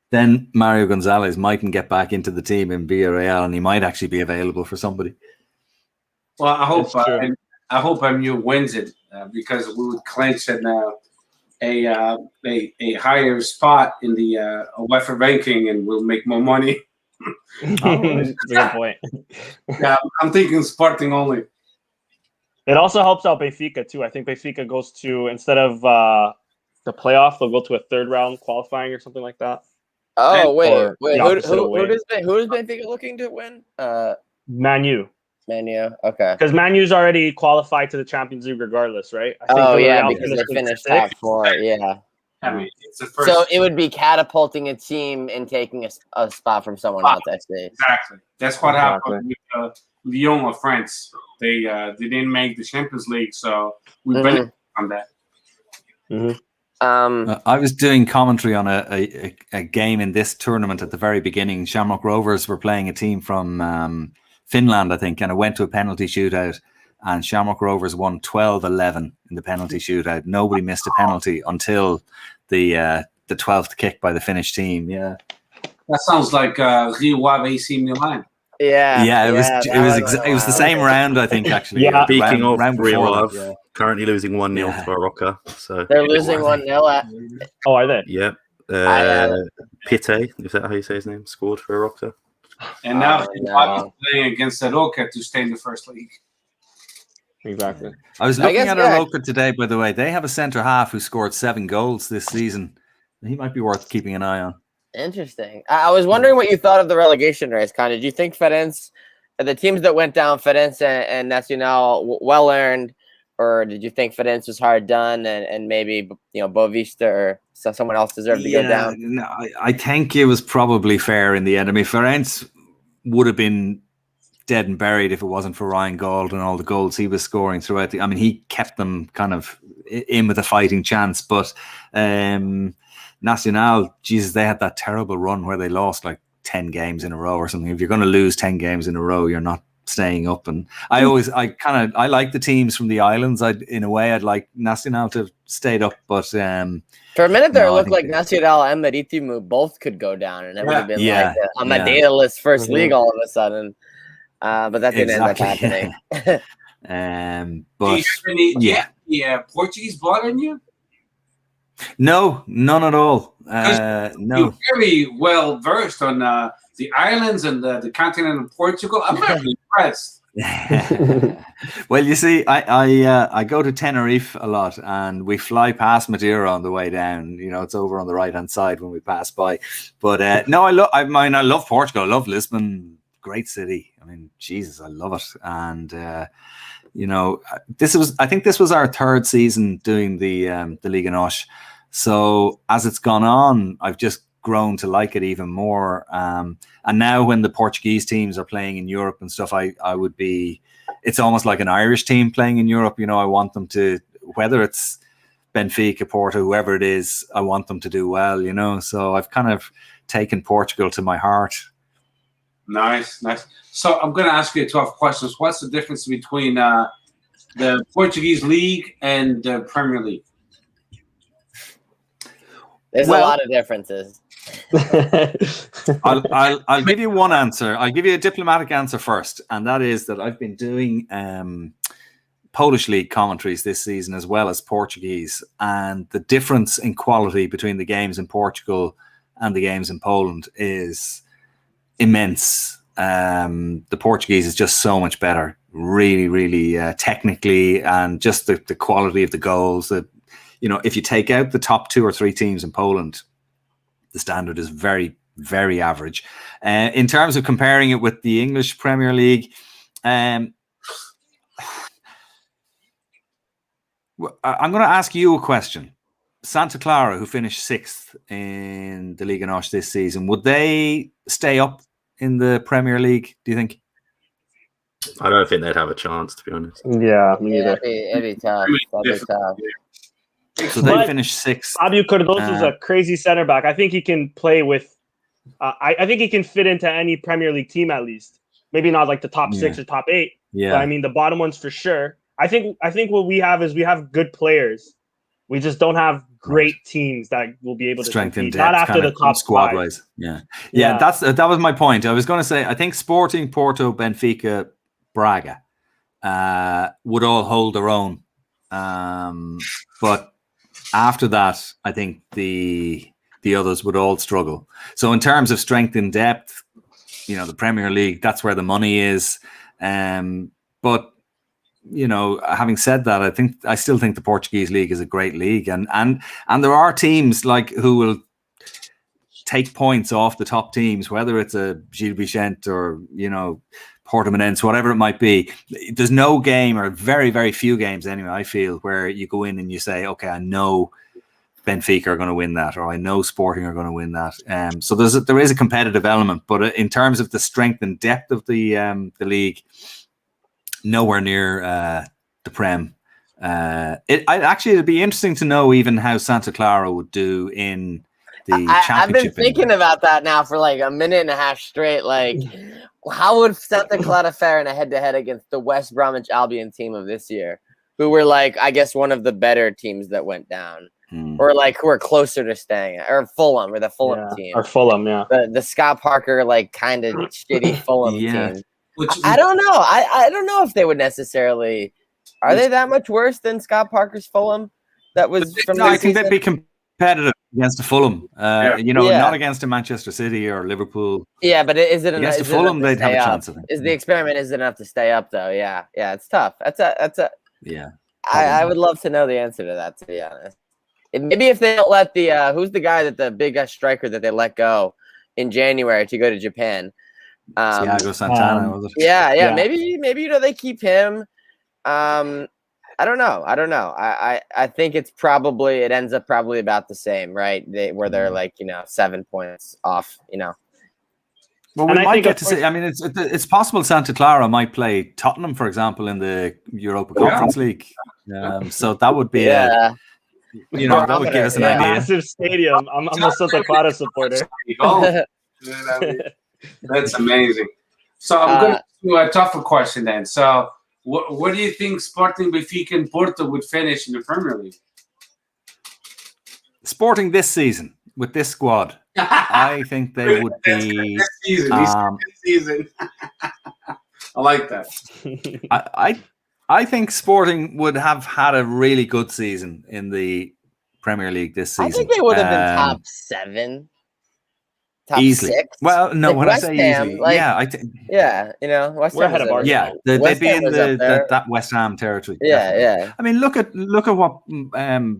Then Mario Gonzalez mightn't get back into the team in Villarreal, and he might actually be available for somebody. Well, I hope MU wins it because we would clinch a higher spot in the UEFA ranking, and we'll make more money. That's a good point. Yeah, I'm thinking Sporting only. It also helps out Benfica too. I think Benfica goes to, instead of the playoff, they'll go to a third round qualifying or something like that. Oh, wait. Who does Benfica looking to win? Man U. Okay. Because Man U's already qualified to the Champions League regardless, right? Because they finished top four. Yeah. I mean, it's the first. So it would be catapulting a team and taking a spot from someone else. I see. Exactly. That's what happened with Lyon of France. They didn't make the Champions League, so we benefited from that. I was doing commentary on a game in this tournament at the very beginning. Shamrock Rovers were playing a team from Finland, I think, and it went to a penalty shootout. And Shamrock Rovers won 12-11 in the penalty shootout. Nobody missed a penalty until the 12th kick by the Finnish team. Yeah, that sounds like Rio AC Milan. Yeah. It was the same round, I think. Actually, yeah. Speaking of round Rio, currently losing 1-0 to Rocca. So they're losing 1-0. Oh, are they? Yeah. Pite, is that how you say his name? Scored for Rocca. And now he's playing against Rocca to stay in the first league. Exactly. I was looking at Rocca today, by the way. They have a centre half who scored 7 goals this season. He might be worth keeping an eye on. Interesting. I was wondering what you thought of the relegation race, Con. Did you think Ferenc, the teams that went down, Ferenc and Nacional, well earned, or did you think Ferenc was hard done and maybe Boavista or someone else deserved to go down? No, I think it was probably fair in the end. I mean, Ferenc would have been dead and buried if it wasn't for Ryan Gauld and all the goals he was scoring throughout. He kept them kind of in with a fighting chance, but Nacional, Jesus, they had that terrible run where they lost like 10 games in a row or something. If you're going to lose 10 games in a row, you're not staying up. And I like the teams from the islands. In a way, I'd like Nacional to have stayed up, but for a minute there, it looked like Nacional and Marítimo both could go down, and it would have been like on my data list first league all of a sudden. But that didn't end up happening. But Portuguese blood in you? No, none at all. No. You're very well versed on the islands and the continent of Portugal. I'm very impressed. Well, you see, I go to Tenerife a lot, and we fly past Madeira on the way down. It's over on the right hand side when we pass by. But no, I love Portugal. I love Lisbon. Great city. Jesus, I love it. And I think this was our 3rd season doing the Liga NOS. So as it's gone on, I've just grown to like it even more. And now when the Portuguese teams are playing in Europe and stuff, it's almost like an Irish team playing in Europe. I want them to, whether it's Benfica, Porto, whoever it is, I want them to do well, So I've kind of taken Portugal to my heart. Nice. So I'm going to ask you 12 questions. What's the difference between the Portuguese league and the Premier League? There's a lot of differences. I'll give you one answer. I'll give you a diplomatic answer first, and that is that I've been doing Polish league commentaries this season as well as Portuguese, and the difference in quality between the games in Portugal and the games in Poland is immense. The Portuguese is just so much better, really, really technically, and just the quality of the goals. That if you take out the top 2 or 3 teams in Poland, the standard is very, very average. In terms of comparing it with the English Premier League, I'm going to ask you a question. Santa Clara, who finished 6th in the Liga NOS this season, would they stay up in the Premier League, do you think? I don't think they'd have a chance, to be honest. Yeah, me either. It'd be tough. So they finished 6th. Fabio Cardoso is a crazy center back. I think he can play with. I think he can fit into any Premier League team at least. Maybe not like the top 6 or top 8. Yeah. But the bottom ones for sure. I think what we have is we have good players. We just don't have great teams that will be able to strength and depth, not after the top squad 5. wise. Yeah. That was my point. I was going to say I think Sporting, Porto, Benfica, Braga would all hold their own, but after that, I think the others would all struggle. So in terms of strength and depth, the Premier League, that's where the money is. But having said that, I still think the Portuguese league is a great league, and there are teams like who will take points off the top teams, whether it's a Gil Vicente or Portimonense, whatever it might be. There's no game, or very, very few games anyway, I feel, where you go in and you say, okay, I know Benfica are going to win that, or I know Sporting are going to win that. So there is a competitive element, but in terms of the strength and depth of the league, nowhere near the Prem. It'd be interesting to know even how Santa Clara would do in the championship. I've been thinking about that now for like a minute and a half straight. Like, how would Santa Clara fare in a head-to-head against the West Bromwich Albion team of this year, who were like, I guess, one of the better teams that went down, or like who are closer to staying, or Fulham, or the Fulham team, or Fulham, the Scott Parker like kind of shitty Fulham team. Which I don't know. I don't know if they would necessarily. Are they that much worse than Scott Parker's Fulham? That was from. No, I think they'd be competitive against the Fulham. Not against a Manchester City or Liverpool. Yeah, but is it against the Fulham? They'd have a chance. I think. Is the experiment is enough to stay up though? Yeah, it's tough. That's a. Yeah. I would love to know the answer to that. To be honest, maybe if they don't let the who's the guy that the big striker that they let go in January to go to Japan. Thiago Santana, was it? Yeah. Maybe they keep him. I don't know. I think it ends up probably about the same, right? Where they're like 7 points off. Well, we might get to see. I mean, it's possible Santa Clara might play Tottenham, for example, in the Europa Conference League. So that would be that would give us an idea. Massive stadium. I'm a Santa Clara supporter. That's amazing. So I'm going to do a tougher question then. So what do you think Sporting, Benfica, and Porto would finish in the Premier League? Sporting this season with this squad, I think they would be. This season. I like that. I think Sporting would have had a really good season in the Premier League this season. I think they would have been top 7. Top easily. 6. Well, no, like when West I say Ham, easily, West we're Ham ahead of Arsenal. Yeah, they'd be in that West Ham territory. Yeah. I mean, look at what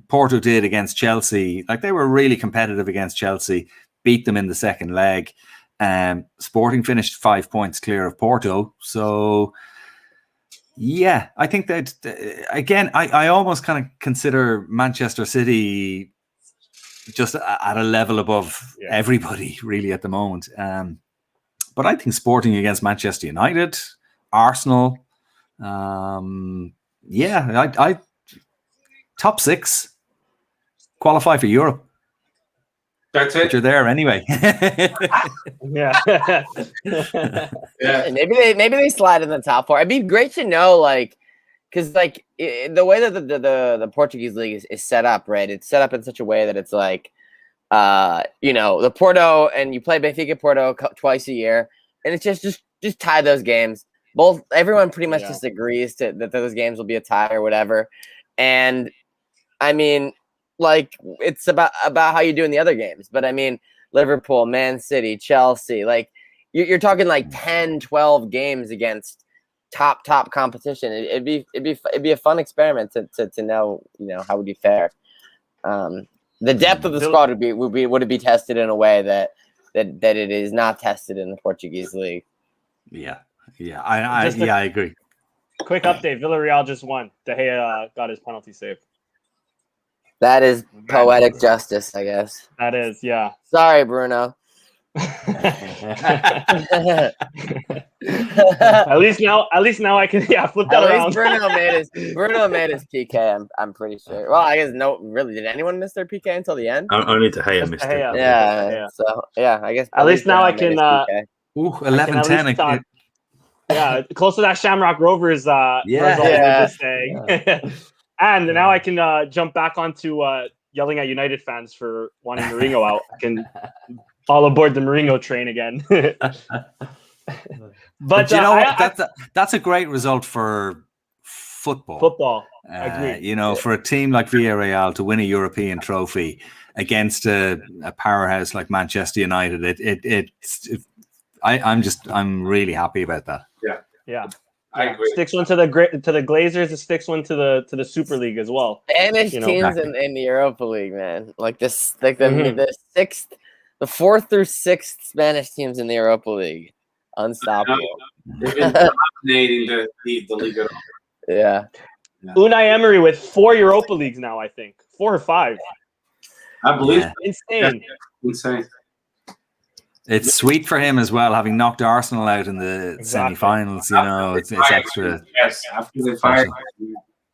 Porto did against Chelsea. Like, they were really competitive against Chelsea, beat them in the second leg. Sporting finished 5 points clear of Porto. So, yeah, I think that again, I almost kind of consider Manchester City just at a level above everybody really at the moment. But I think Sporting against Manchester United, Arsenal, I top 6, qualify for Europe. That's it. But you're there anyway. Yeah. Maybe they slide in the top 4. It'd be great to know, because the way that the Portuguese league is set up, right? It's set up in such a way that it's like, the Porto, and you play Benfica Porto twice a year, and it's just tie those games. Everyone pretty much just agrees that those games will be a tie or whatever. And I mean, it's about how you do in the other games. But I mean, Liverpool, Man City, Chelsea, you're talking 10, 12 games against top competition. It'd be a fun experiment to know, how would you fare. The depth of the squad would it be tested in a way that it is not tested in the Portuguese league. Yeah, I agree. Quick update: Villarreal just won. De Gea got his penalty saved. That is poetic justice, I guess. That is, yeah. Sorry, Bruno. At least now I can flip that around. Bruno made his PK. I'm pretty sure. Well, I guess did anyone miss their PK until the end? Only De Gea missed it. Yeah. So I guess at least now I can 11-10. Yeah, close to that Shamrock Rovers result. Just saying. Yeah. And now I can jump back onto yelling at United fans for wanting Mourinho out. I can all aboard the Mourinho train again. But you know what? That's a great result for football. Agreed. For a team like Villarreal to win a European trophy against a powerhouse like Manchester United, I'm really happy about that. Yeah. I agree. Sticks one to the Glazers. It sticks one to the Super League as well. Spanish teams in the Europa League, man. The 4th through 6th Spanish teams in the Europa League, unstoppable. They've been dominating the league. Yeah. Unai Emery with 4 Europa Leagues now. I think 4 or 5. I believe Insane. insane. It's sweet for him as well, having knocked Arsenal out in the semi-finals. You know, it's extra. Yes, after they fired.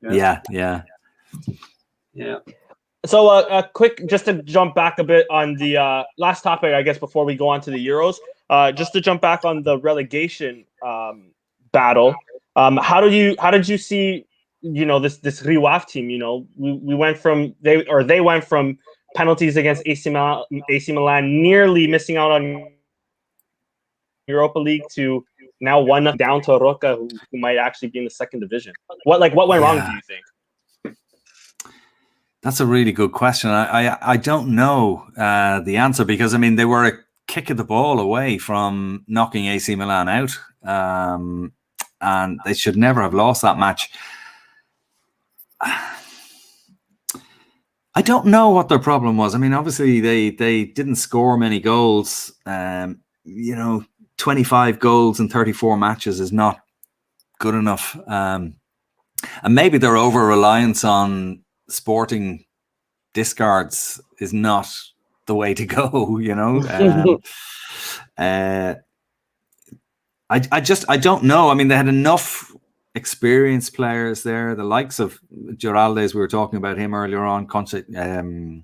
Yeah. So a quick, just to jump back a bit on the last topic, I guess, before we go on to the Euros, just to jump back on the relegation battle. How did you see, this Riwaf team? We went from they went from penalties against AC Milan, nearly missing out on Europa League, to now 1-0 down to Roca, who might actually be in the second division. What went wrong, do you think? That's a really good question. I don't know the answer, because I mean they were a kick of the ball away from knocking AC Milan out, and they should never have lost that match. I don't know what their problem was. I mean, obviously they didn't score many goals. 25 goals in 34 matches is not good enough. And maybe their over-reliance on Sporting discards is not the way to go, I don't know. I mean, they had enough experienced players there, the likes of Giraldes, we were talking about him earlier on. Contrao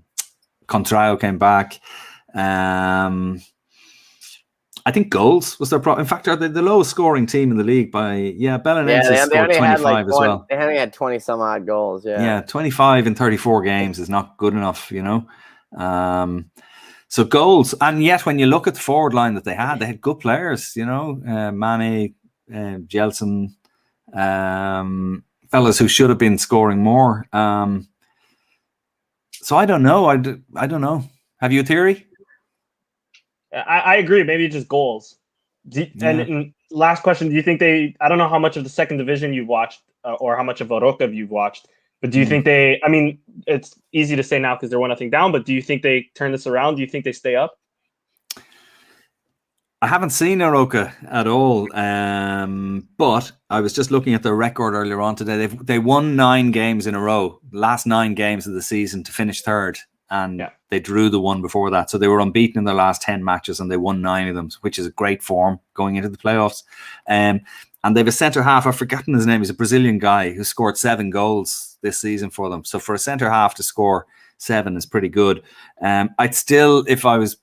came back. I think goals was their problem. In fact, they're the lowest scoring team in the league by Belenenses scored 25 as well. They only had 20 some odd goals. Yeah, 25 in 34 games is not good enough, So goals, and yet when you look at the forward line that they had good players, Mane, Jelson, fellas who should have been scoring more. So I don't know. I don't know. Have you a theory? I agree. Maybe just goals. And last question: do you think I don't know how much of the second division you've watched, or how much of Roca you've watched, but do you think I mean, it's easy to say now because they're 1-0 down, but do you think they turn this around? Do you think they stay up? I haven't seen Roca at all, but I was just looking at their record earlier on today. They won 9 games in a row, last 9 games of the season, to finish third. And they drew the one before that. So they were unbeaten in their last 10 matches and they won 9 of them, which is a great form going into the playoffs. And they have a centre-half, I've forgotten his name, he's a Brazilian guy who scored 7 goals this season for them. So for a centre-half to score 7 is pretty good. I'd still, if I was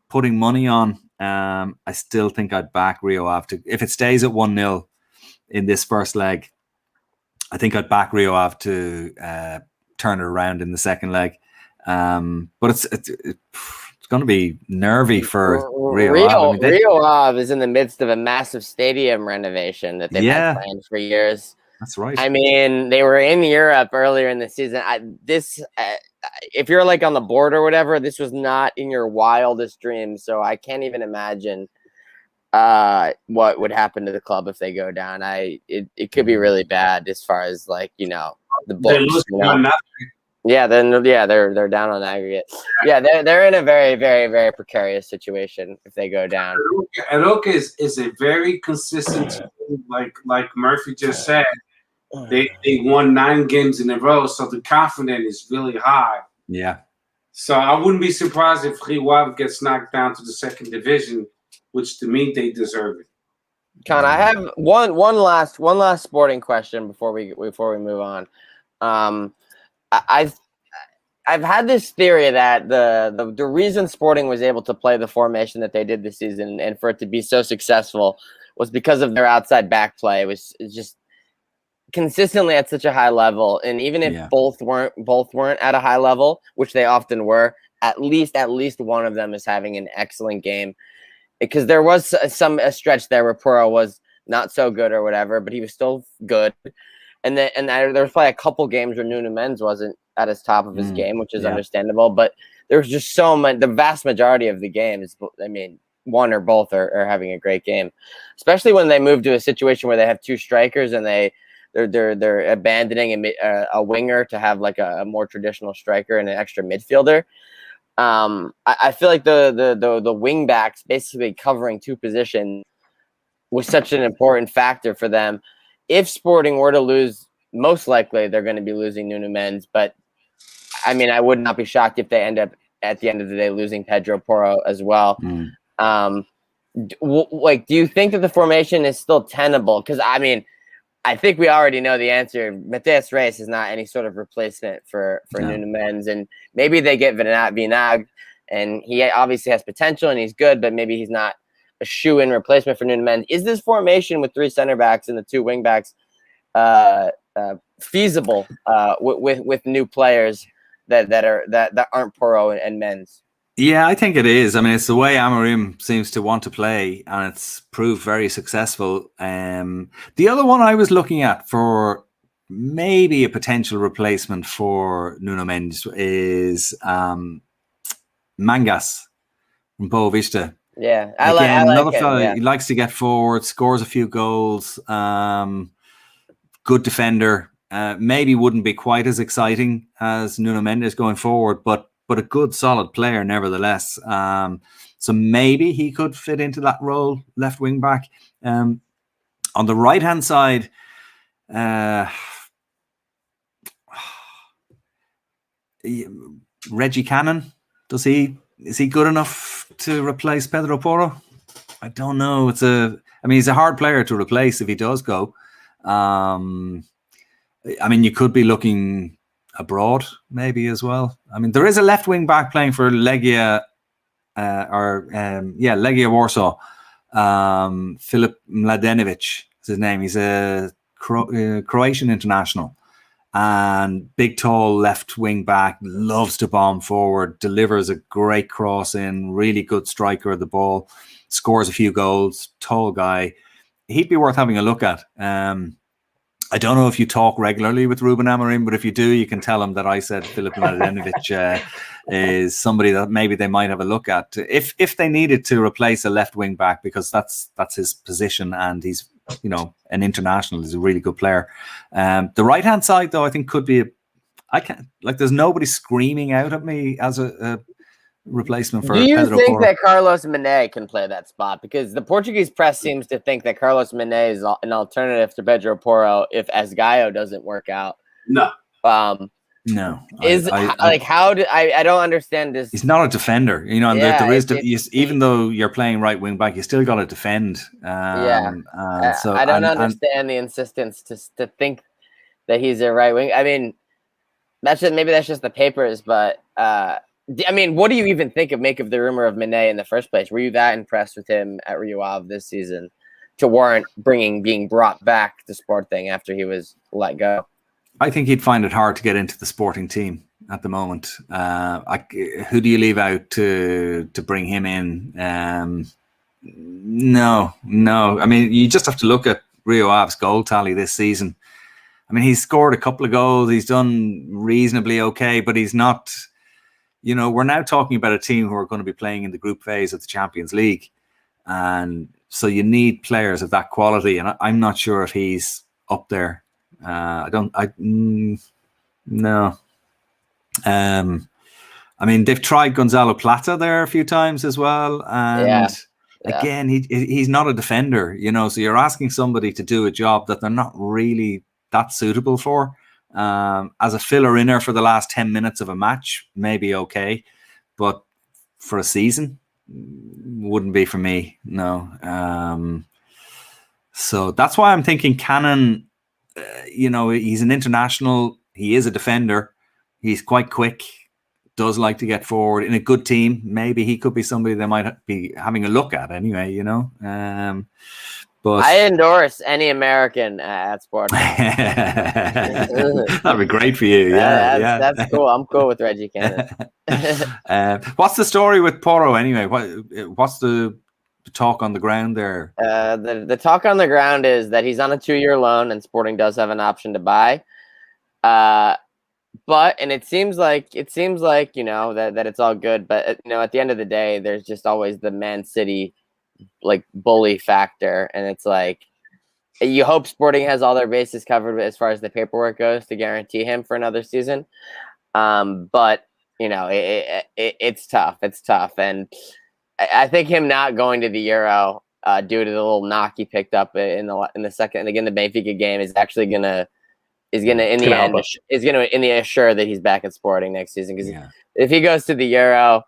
putting money on, I still think I'd back Rio Ave if it stays at 1-0 in this first leg. I think I'd back Rio Ave to turn it around in the second leg. But it's going to be nervy for Rio Ave. Rio Ave is in the midst of a massive stadium renovation that they've had planned for years. That's right. I mean, they were in Europe earlier in the season. If you're like on the board or whatever, this was not in your wildest dreams. So I can't even imagine what would happen to the club if they go down. It could be really bad as far as the books. They lose nothing. Yeah, they're down on aggregate. Yeah, they're in a very, very, very precarious situation if they go down. Roca is a very consistent team, like Murphy just said. They won 9 games in a row, so the confidence is really high. Yeah. So I wouldn't be surprised if Rio Ave gets knocked down to the second division, which to me they deserve it. Con, I have one last sporting question before we move on. I've had this theory that the reason Sporting was able to play the formation that they did this season and for it to be so successful was because of their outside back play. It was just consistently at such a high level, and even if both weren't at a high level, which they often were, at least one of them is having an excellent game. Because there was a stretch there where Puro was not so good or whatever, but he was still good. And there was probably a couple games where Nuno Mendes wasn't at his top of his game, which is understandable. But there's just so much. The vast majority of the games, I mean, one or both are having a great game, especially when they move to a situation where they have 2 strikers and they're abandoning a winger to have like a more traditional striker and an extra midfielder. I feel like the wing backs basically covering 2 positions was such an important factor for them. If Sporting were to lose, most likely they're going to be losing Nuno Mendes. But I mean, I would not be shocked if they end up at the end of the day losing Pedro Porro as well. Mm. Do you think that the formation is still tenable? Because I think we already know the answer. Mateus Reis is not any sort of replacement for Nuno Mendes, and maybe they get Vinag, and he obviously has potential and he's good, but maybe he's not a shoe-in replacement for Nuno Mendes. Is this formation with 3 center backs and the 2 wing backs feasible with new players that aren't Porro and Mendes? Yeah, I think it is. I mean, it's the way Amorim seems to want to play, and it's proved very successful. The other one I was looking at for maybe a potential replacement for Nuno Mendes is Mangas from Boavista. Yeah, I like another him, fella. yeah. He likes to get forward, scores a few goals. Good defender. Maybe wouldn't be quite as exciting as Nuno Mendes going forward, but a good solid player nevertheless. So maybe he could fit into that role, left wing back. On the right hand side, Reggie Cannon, is he good enough to replace Pedro Porro? I don't know. He's a hard player to replace if he does go. You could be looking abroad maybe as well. There is a left wing back playing for Legia Legia Warsaw. Filip Mladenovic is his name. He's a Croatian international and big, tall left wing back, loves to bomb forward, delivers a great cross in, really good striker of the ball, scores a few goals, tall guy. He'd be worth having a look at. I don't know if you talk regularly with Ruben Amorim, but if you do, you can tell him that I said Filip Mladenovic is somebody that maybe they might have a look at if they needed to replace a left wing back, because that's his position, and he's an international. He's a really good player. The right hand side, though, I think could be there's nobody screaming out at me as a replacement for. Do you Pedro think Porro. that Carlos Mené can play that spot? Because the Portuguese press seems to think that Carlos Mené is an alternative to Pedro Porro if Asgaio doesn't work out. No. No. I don't understand this. He's not a defender, even though you're playing right wing back, you still got to defend. I don't understand the insistence to think that he's a right wing. Maybe that's just the papers, but what do you even make of the rumor of Mené in the first place? Were you that impressed with him at Rio Ave this season to warrant being brought back to Sporting after he was let go? I think he'd find it hard to get into the Sporting team at the moment. Who do you leave out to bring him in? No. You just have to look at Rio Ave's goal tally this season. He's scored a couple of goals. He's done reasonably okay, but he's not. We're now talking about a team who are going to be playing in the group phase of the Champions League. And so you need players of that quality. And I'm not sure if he's up there. No. They've tried Gonzalo Plata there a few times as well. And again, he's not a defender, so you're asking somebody to do a job that they're not really that suitable for. As a filler-inner for the last 10 minutes of a match, maybe okay. But for a season, wouldn't be for me, no. So that's why I'm thinking Cannon, he's an international. He is a defender. He's quite quick, does like to get forward in a good team. Maybe he could be somebody they might be having a look at anyway, But I endorse any American at Sporting. That'd be great for you. Yeah, that's cool. I'm cool with Reggie Cannon. What's the story with Porro anyway? What's the talk on the ground there? The talk on the ground is that he's on a 2-year loan, and Sporting does have an option to buy. But it seems like that it's all good. But at the end of the day, there's just always the Man City bully factor, and it's you hope Sporting has all their bases covered as far as the paperwork goes to guarantee him for another season. But it's tough. It's tough, and I think him not going to the Euro due to the little knock he picked up in the second again the Benfica game is actually gonna is going to in the end assure that he's back at Sporting next season. Because if he goes to the Euro,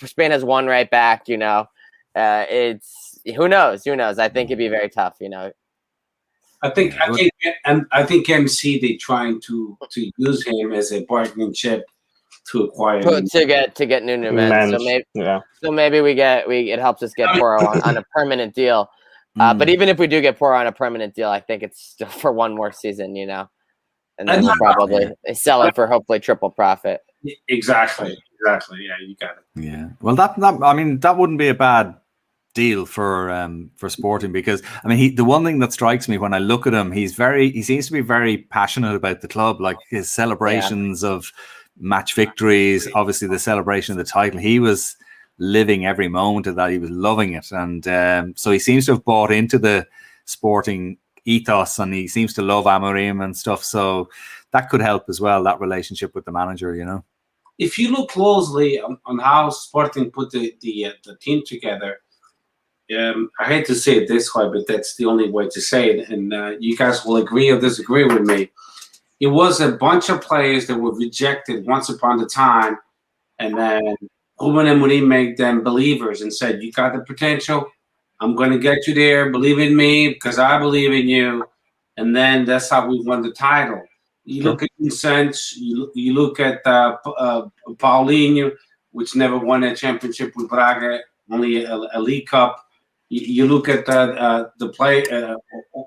Spain has one right back. It's who knows. I think it'd be very tough. I think MC they trying to use him as a bargaining chip to acquire to get Nuno Mendes. So maybe it helps us get Porro on a permanent deal. But even if we do get Porro on a permanent deal, I think it's still for one more season, and then we'll probably sell it for hopefully triple profit. Exactly. Yeah, you got it. Yeah. Well, that wouldn't be a bad deal for Sporting, because the one thing that strikes me when I look at him, he seems to be very passionate about the club, like his celebrations of match victories, obviously the celebration of the title. He was living every moment of that. He was loving it, and so he seems to have bought into the Sporting ethos, and he seems to love Amorim and stuff, so that could help as well, that relationship with the manager. If you look closely on how Sporting put the team together, I hate to say it this way, but that's the only way to say it, and you guys will agree or disagree with me. It was a bunch of players that were rejected once upon a time, and then Ruben Amorim made them believers and said, "You got the potential. I'm going to get you there. Believe in me because I believe in you." And then that's how we won the title. You look at Vincent, you look at Paulinho, which never won a championship with Braga, only a League Cup. You look at the play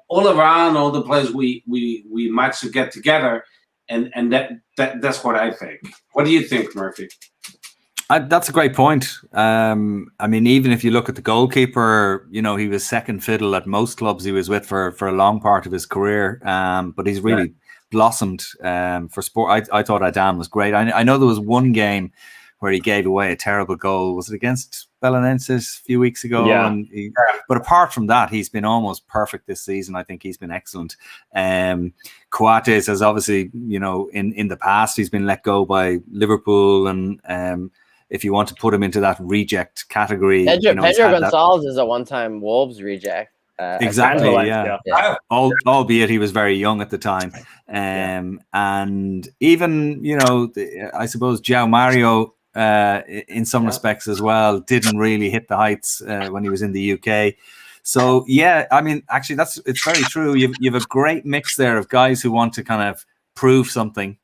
all around, all the players we managed to get together, and that's what I think. What do you think, Murphy? That's a great point. Even if you look at the goalkeeper, he was second fiddle at most clubs he was with for a long part of his career. But he's really blossomed for Sport. I thought Adam was great. I know there was one game where he gave away a terrible goal. Was it against Belenenses a few weeks ago? Yeah. But apart from that, he's been almost perfect this season. I think he's been excellent. Coates has obviously, in the past, he's been let go by Liverpool, and if you want to put him into that reject category, Pedro Gonçalves is a one-time Wolves reject. Exactly, yeah. Albeit he was very young at the time. And even, I suppose João Mario, in some respects as well, didn't really hit the heights when he was in the UK. So, actually, it's very true. You have a great mix there of guys who want to kind of prove something,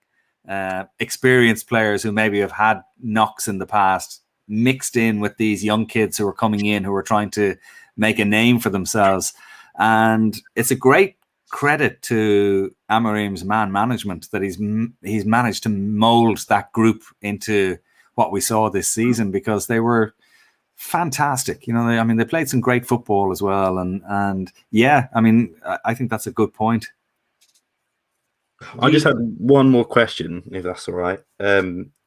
experienced players who maybe have had knocks in the past, mixed in with these young kids who are coming in, who are trying to make a name for themselves. And it's a great credit to Amorim's man management that he's managed to mold that group into what we saw this season, because they were fantastic. They played some great football as well. And I think that's a good point. I just had one more question, if that's all right.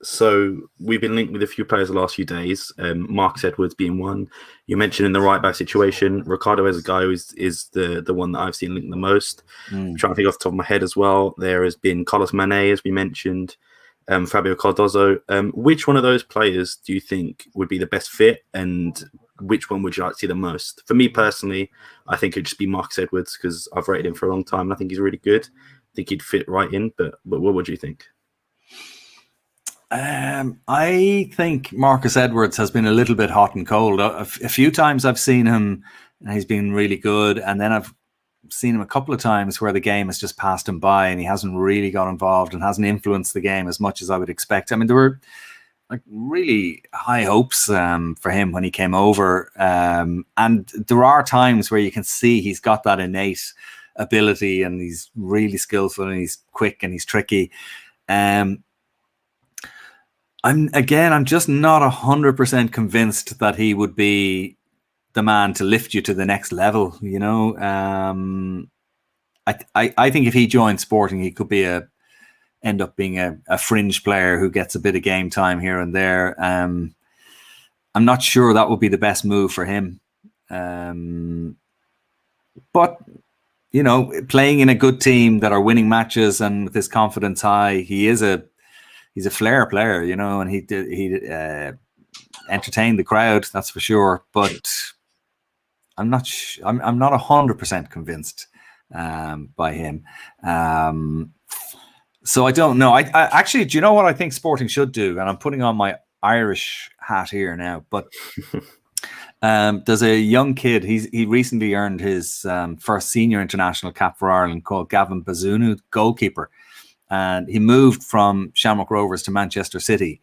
So we've been linked with a few players the last few days, Marcus Edwards being one. You mentioned in the right back situation, Ricardo as a guy who is the one that I've seen linked the most. I'm trying to think off the top of my head as well. There has been Carlos Mané, as we mentioned, Fabio Cardozo. Which one of those players do you think would be the best fit, and which one would you like to see the most? For me personally, I think it'd just be Marcus Edwards, because I've rated him for a long time and I think he's really good. I think he'd fit right in, but what would you think? I think Marcus Edwards has been a little bit hot and cold. A few times I've seen him and he's been really good, and then I've seen him a couple of times where the game has just passed him by and he hasn't really got involved and hasn't influenced the game as much as I would expect. There were really high hopes for him when he came over, and there are times where you can see he's got that innate ability and he's really skillful and he's quick and he's tricky. I'm just not 100% convinced that he would be the man to lift you to the next level. I think if he joined Sporting, he could end up being a fringe player who gets a bit of game time here and there. I'm not sure that would be the best move for him. But playing in a good team that are winning matches and with his confidence high, he's a flair player, and he entertained the crowd, that's for sure. But I'm not 100% convinced. by him. So I don't know. I actually, do you know what I think Sporting should do? And I'm putting on my Irish hat here now, but there's a young kid. He recently earned his first senior international cap for Ireland, called Gavin Bazunu, goalkeeper, and he moved from Shamrock Rovers to Manchester City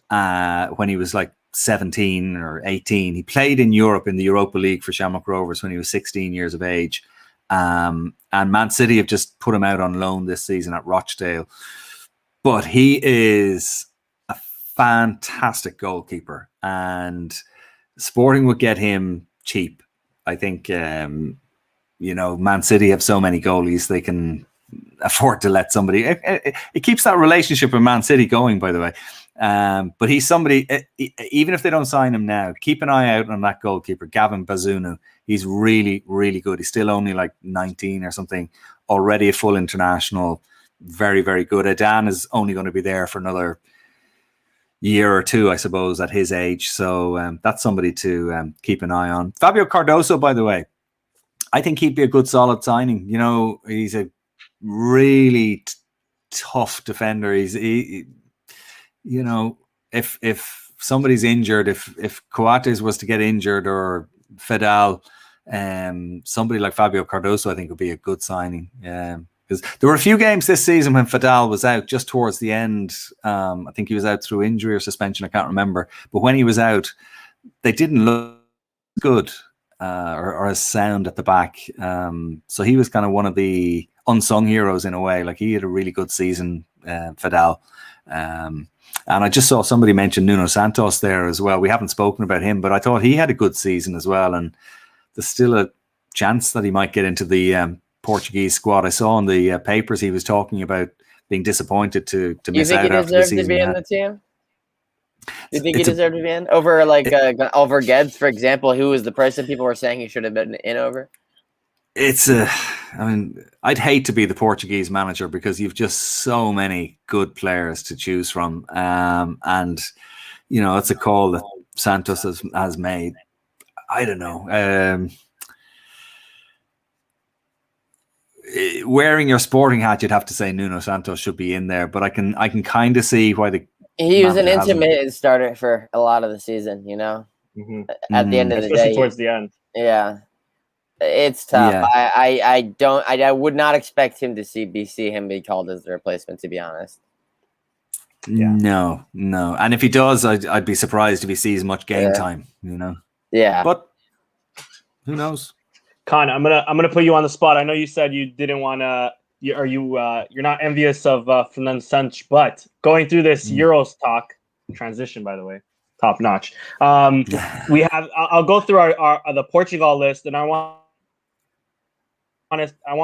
when he was like 17 or 18. He played in Europe in the Europa League for Shamrock Rovers when he was 16 years of age. And Man City have just put him out on loan this season at Rochdale. But he is a fantastic goalkeeper, and Sporting would get him cheap. I think, Man City have so many goalies, they can afford to let somebody. It keeps that relationship with Man City going, by the way. But he's somebody, even if they don't sign him now, keep an eye out on that goalkeeper, Gavin Bazunu. He's really, really good. He's still only like 19 or something, already a full international. Very, very good. Adan is only going to be there for another year or two, I suppose, at his age. So that's somebody to keep an eye on. Fabio Cardoso, by the way, I think he'd be a good solid signing. He's a really tough defender. If somebody's injured, if Coates was to get injured, or Fedal, somebody like Fabio Cardoso, I think would be a good signing. Because there were a few games this season when Fedal was out just towards the end. I think he was out through injury or suspension. I can't remember. But when he was out, they didn't look good or as sound at the back. So he was kind of one of the unsung heroes in a way. Like, he had a really good season, Fedal. And I just saw somebody mention Nuno Santos there as well. We haven't spoken about him, but I thought he had a good season as well. And there's still a chance that he might get into the Portuguese squad. I saw in the papers he was talking about being disappointed to miss out after the season. Do you think he deserved to be in the team? Do you think he deserved to be in over over Gibbs, for example, who was the person people were saying he should have been in over? I'd hate to be the Portuguese manager because you've just so many good players to choose from. And it's a call that Santos has made. I don't know. Wearing your Sporting hat, you'd have to say Nuno Santos should be in there, but I can kind of see why he was an intermittent starter for a lot of the season, Mm-hmm. At the end of the day, especially towards the end. Yeah, it's tough. Yeah. I would not expect him to see him be called as the replacement, to be honest. Yeah. No, and if he does, I'd be surprised if he sees much game time. Yeah, but who knows? Con, I'm gonna put you on the spot. I know you said you didn't want to, you're not envious of Fernando Santos, but going through this Euros talk transition, by the way, top notch. We have. I'll go through our the Portugal list, and I want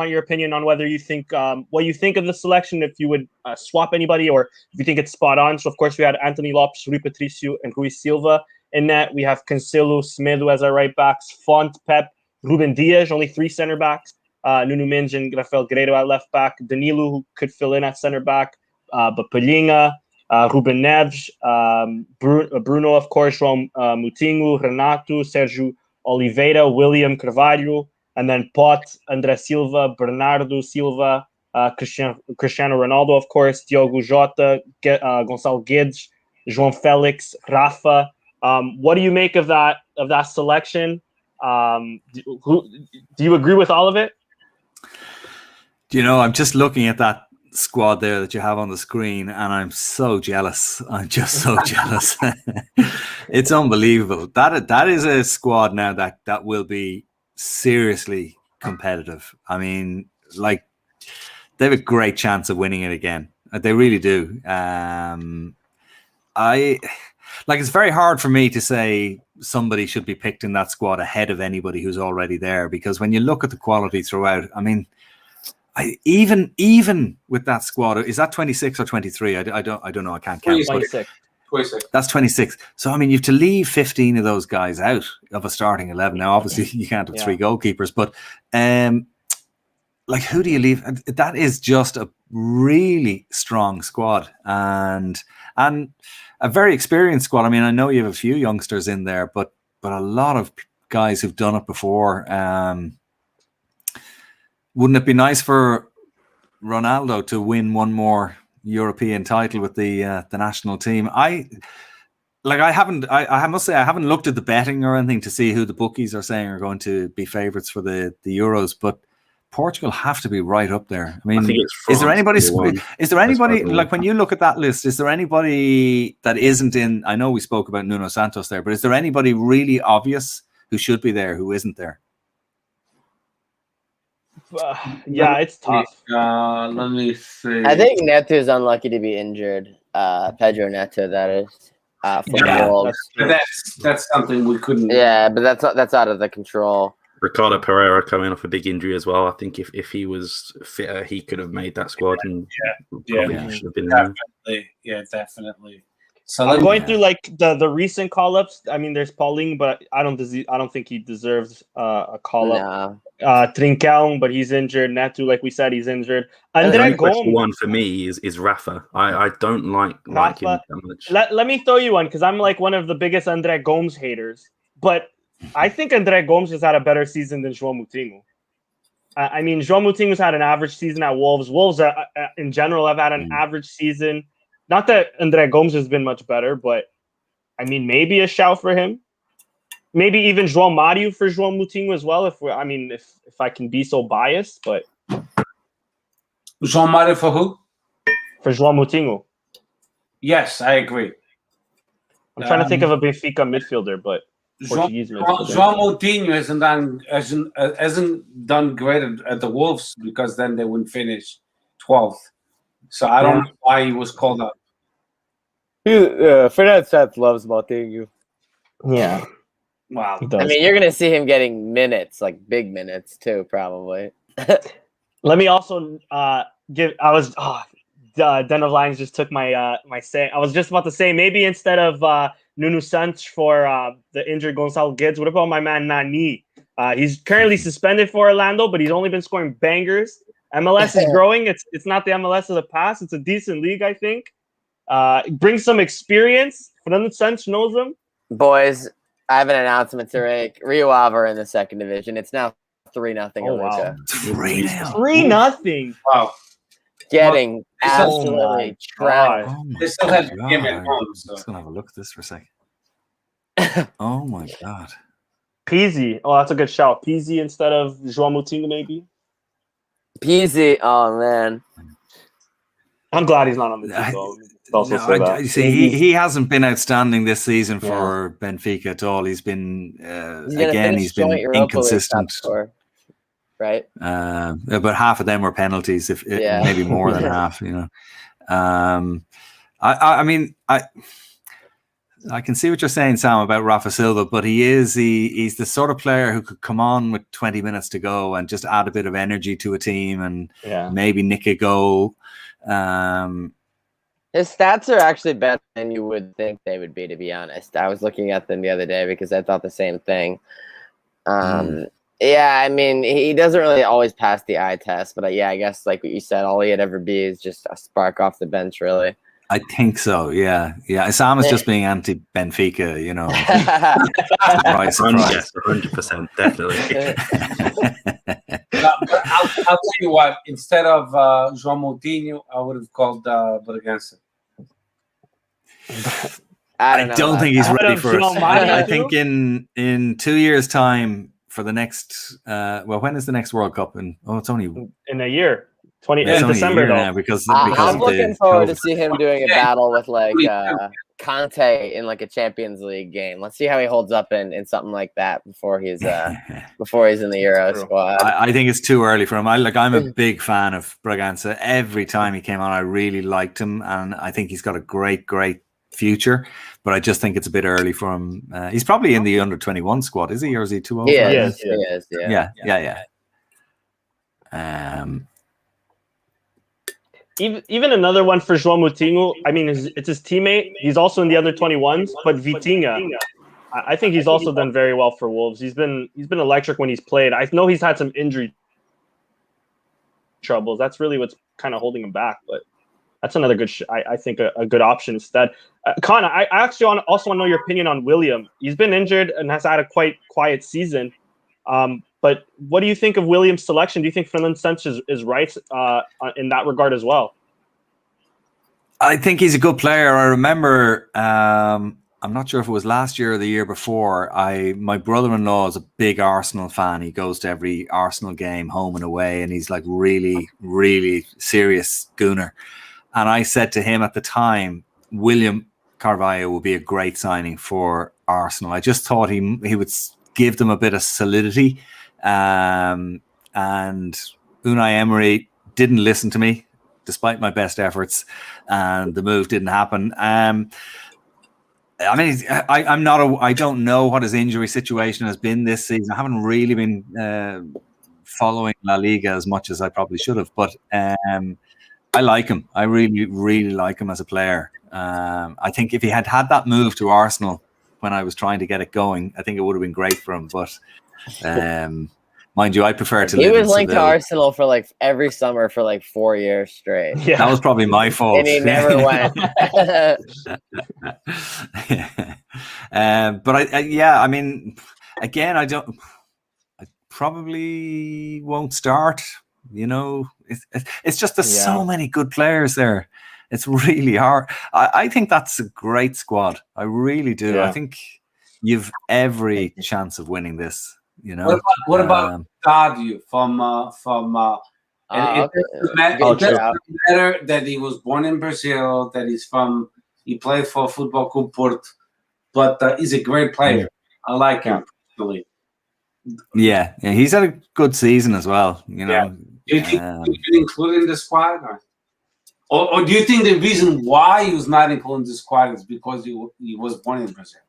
your opinion on whether you think what you think of the selection. If you would swap anybody, or if you think it's spot on. So of course we had Anthony Lopes, Rui Patricio, and Rui Silva. In that we have Cancelo, Semedo as our right backs, Font, Pep, Ruben Dias, only 3 center backs. Nuno Mendes and Rafael Guerreiro at left back. Danilo, who could fill in at center back. But Palhinha, Ruben Neves, Bruno, of course, Moutinho, Renato, Sergio Oliveira, William Carvalho, and then Pot, André Silva, Bernardo Silva, Cristiano Ronaldo, of course, Diogo Jota, Gonçalo Guedes, João Felix, Rafa. What do you make of that selection? Do you agree with all of it? I'm just looking at that squad there that you have on the screen, and I'm so jealous. I'm just so jealous. It's unbelievable. That is a squad now that will be seriously competitive. I mean, like, they have a great chance of winning it again. They really do. It's very hard for me to say somebody should be picked in that squad ahead of anybody who's already there, because when you look at the quality throughout, I mean, even with that squad, is that 26 or 23? I don't know. I can't count. 26. That's 26. So I mean, you have to leave 15 of those guys out of a starting 11. Now, obviously, you can't have 3 goalkeepers, but who do you leave? That is just a really strong squad and a very experienced squad. I mean, I know you have a few youngsters in there, but a lot of guys who've done it before. wouldn't it be nice for Ronaldo to win one more European title with the national team? I must say I haven't looked at the betting or anything to see who the bookies are saying are going to be favourites for the Euros, but Portugal have to be right up there. I mean, I think it's France, is there anybody? Is there anybody That's like when you look at that list? Is there anybody that isn't in? I know we spoke about Nuno Santos there, but is there anybody really obvious who should be there who isn't there? Yeah, it's tough. Let me see. I think Neto is unlucky to be injured. Pedro Neto, that is. That's something we couldn't. Yeah, but that's out of the control. Ricardo Pereira coming off a big injury as well. I think if he was fitter, he could have made that squad and should have been there. Definitely. So I'm going through like the recent call-ups. I mean, there's Paulinho, but I don't think he deserves a call-up. Trincão, but he's injured. Neto, like we said, he's injured. André Gomes. One for me is Rafa. I don't like him that much. Let me throw you one because I'm like one of the biggest André Gomes haters. But I think André Gomes has had a better season than João Moutinho. I mean, João Moutinho's had an average season at Wolves. Wolves, in general, have had an average season. Not that André Gomes has been much better, but I mean, maybe a shout for him. Maybe even João Mario for João Moutinho as well. If I can be so biased, but João Mario for who? For João Moutinho. Yes, I agree. I'm trying to think of a Benfica midfielder, but Portuguese midfielder. João Moutinho hasn't done great at the Wolves because then they wouldn't finish 12th. So I don't know why he was called up. Fernand Santos loves Moutinho. Yeah. Wow. I mean, you're gonna see him getting minutes, like big minutes too, probably. Let me also Den of Lions just took my say. I was just about to say maybe instead of Nuno Santos for the injured Gonçalo Guedes, what about my man Nani? He's currently suspended for Orlando, but he's only been scoring bangers. MLS is growing. It's not the MLS of the past. It's a decent league, I think. Brings some experience. Fernando Santos knows him. Boys, I have an announcement to make. Rio Ave are in the second division. It's now 3-0. Oh, wow. 3-0. 3-0. Wow. Getting absolutely trounced. They still have him at home. I'm just gonna have a look at this for a second. Oh my god. Peasy. Oh, that's a good shout. Peasy instead of João Moutinho, maybe. Peasy. Oh man. I'm glad he's not on the team. He hasn't been outstanding this season for Benfica at all. He's been he's been inconsistent. Right. But half of them were penalties, maybe more than half. You know. I mean, I can see what you're saying, Sam, about Rafa Silva, but he's the sort of player who could come on with 20 minutes to go and just add a bit of energy to a team and maybe nick a goal. His stats are actually better than you would think they would be, to be honest. I was looking at them the other day because I thought the same thing. Yeah, I mean, he doesn't really always pass the eye test, but I guess like what you said, all he'd ever be is just a spark off the bench, really. I think so, yeah. Sam is just being anti-Benfica, you know. Surprise. 100%, definitely. I'll tell you what, instead of João Moutinho, I would have called Bragança. I don't think he's ready for it. I think in 2 years' time, for the next when is the next World Cup? It's only in a year. In December now, because I'm looking forward to see him doing a battle with like Conte in like a Champions League game. Let's see how he holds up in something like that before he's in the Euro squad. I think it's too early for him. I'm a big fan of Bragança. Every time he came on, I really liked him, and I think he's got a great future, but I just think it's a bit early for him. He's probably in the under-21 squad, is he, or is he too old? He is. Yeah. Even another one for João Moutinho. I mean, it's his teammate. He's also in the under-21s, but Vitinha, I think he's also done very well for Wolves. He's been electric when he's played. I know he's had some injury troubles. That's really what's kind of holding him back, but that's another good, I think, a good option instead. Connor, I also want to know your opinion on William. He's been injured and has had a quite quiet season. But what do you think of William's selection? Do you think Finland Sense is right in that regard as well? I think he's a good player. I remember, I'm not sure if it was last year or the year before, my brother-in-law is a big Arsenal fan. He goes to every Arsenal game, home and away, and he's like really, really serious gooner. And I said to him at the time, William Carvalho would be a great signing for Arsenal. I just thought he would give them a bit of solidity. And Unai Emery didn't listen to me, despite my best efforts, and the move didn't happen. I mean, I don't know what his injury situation has been this season. I haven't really been following La Liga as much as I probably should have, but I like him. I really, really like him as a player. I think if he had that move to Arsenal when I was trying to get it going, I think it would have been great for him. But mind you, I prefer to. He was linked to Arsenal for like every summer for like 4 years straight. Yeah, that was probably my fault. And he never went. But I mean, again, I probably won't start. You know, it's just there's so many good players there. It's really hard. I think that's a great squad. I really do. Yeah. I think you've every chance of winning this. You know. What about Stadio from? It doesn't matter that he was born in Brazil. That he played for Football Club Porto, but he's a great player. I like him personally. Yeah, he's had a good season as well. You know. Yeah. Do you think he should include in the squad, or do you think the reason why he was not included in the squad is because he was born in Brazil?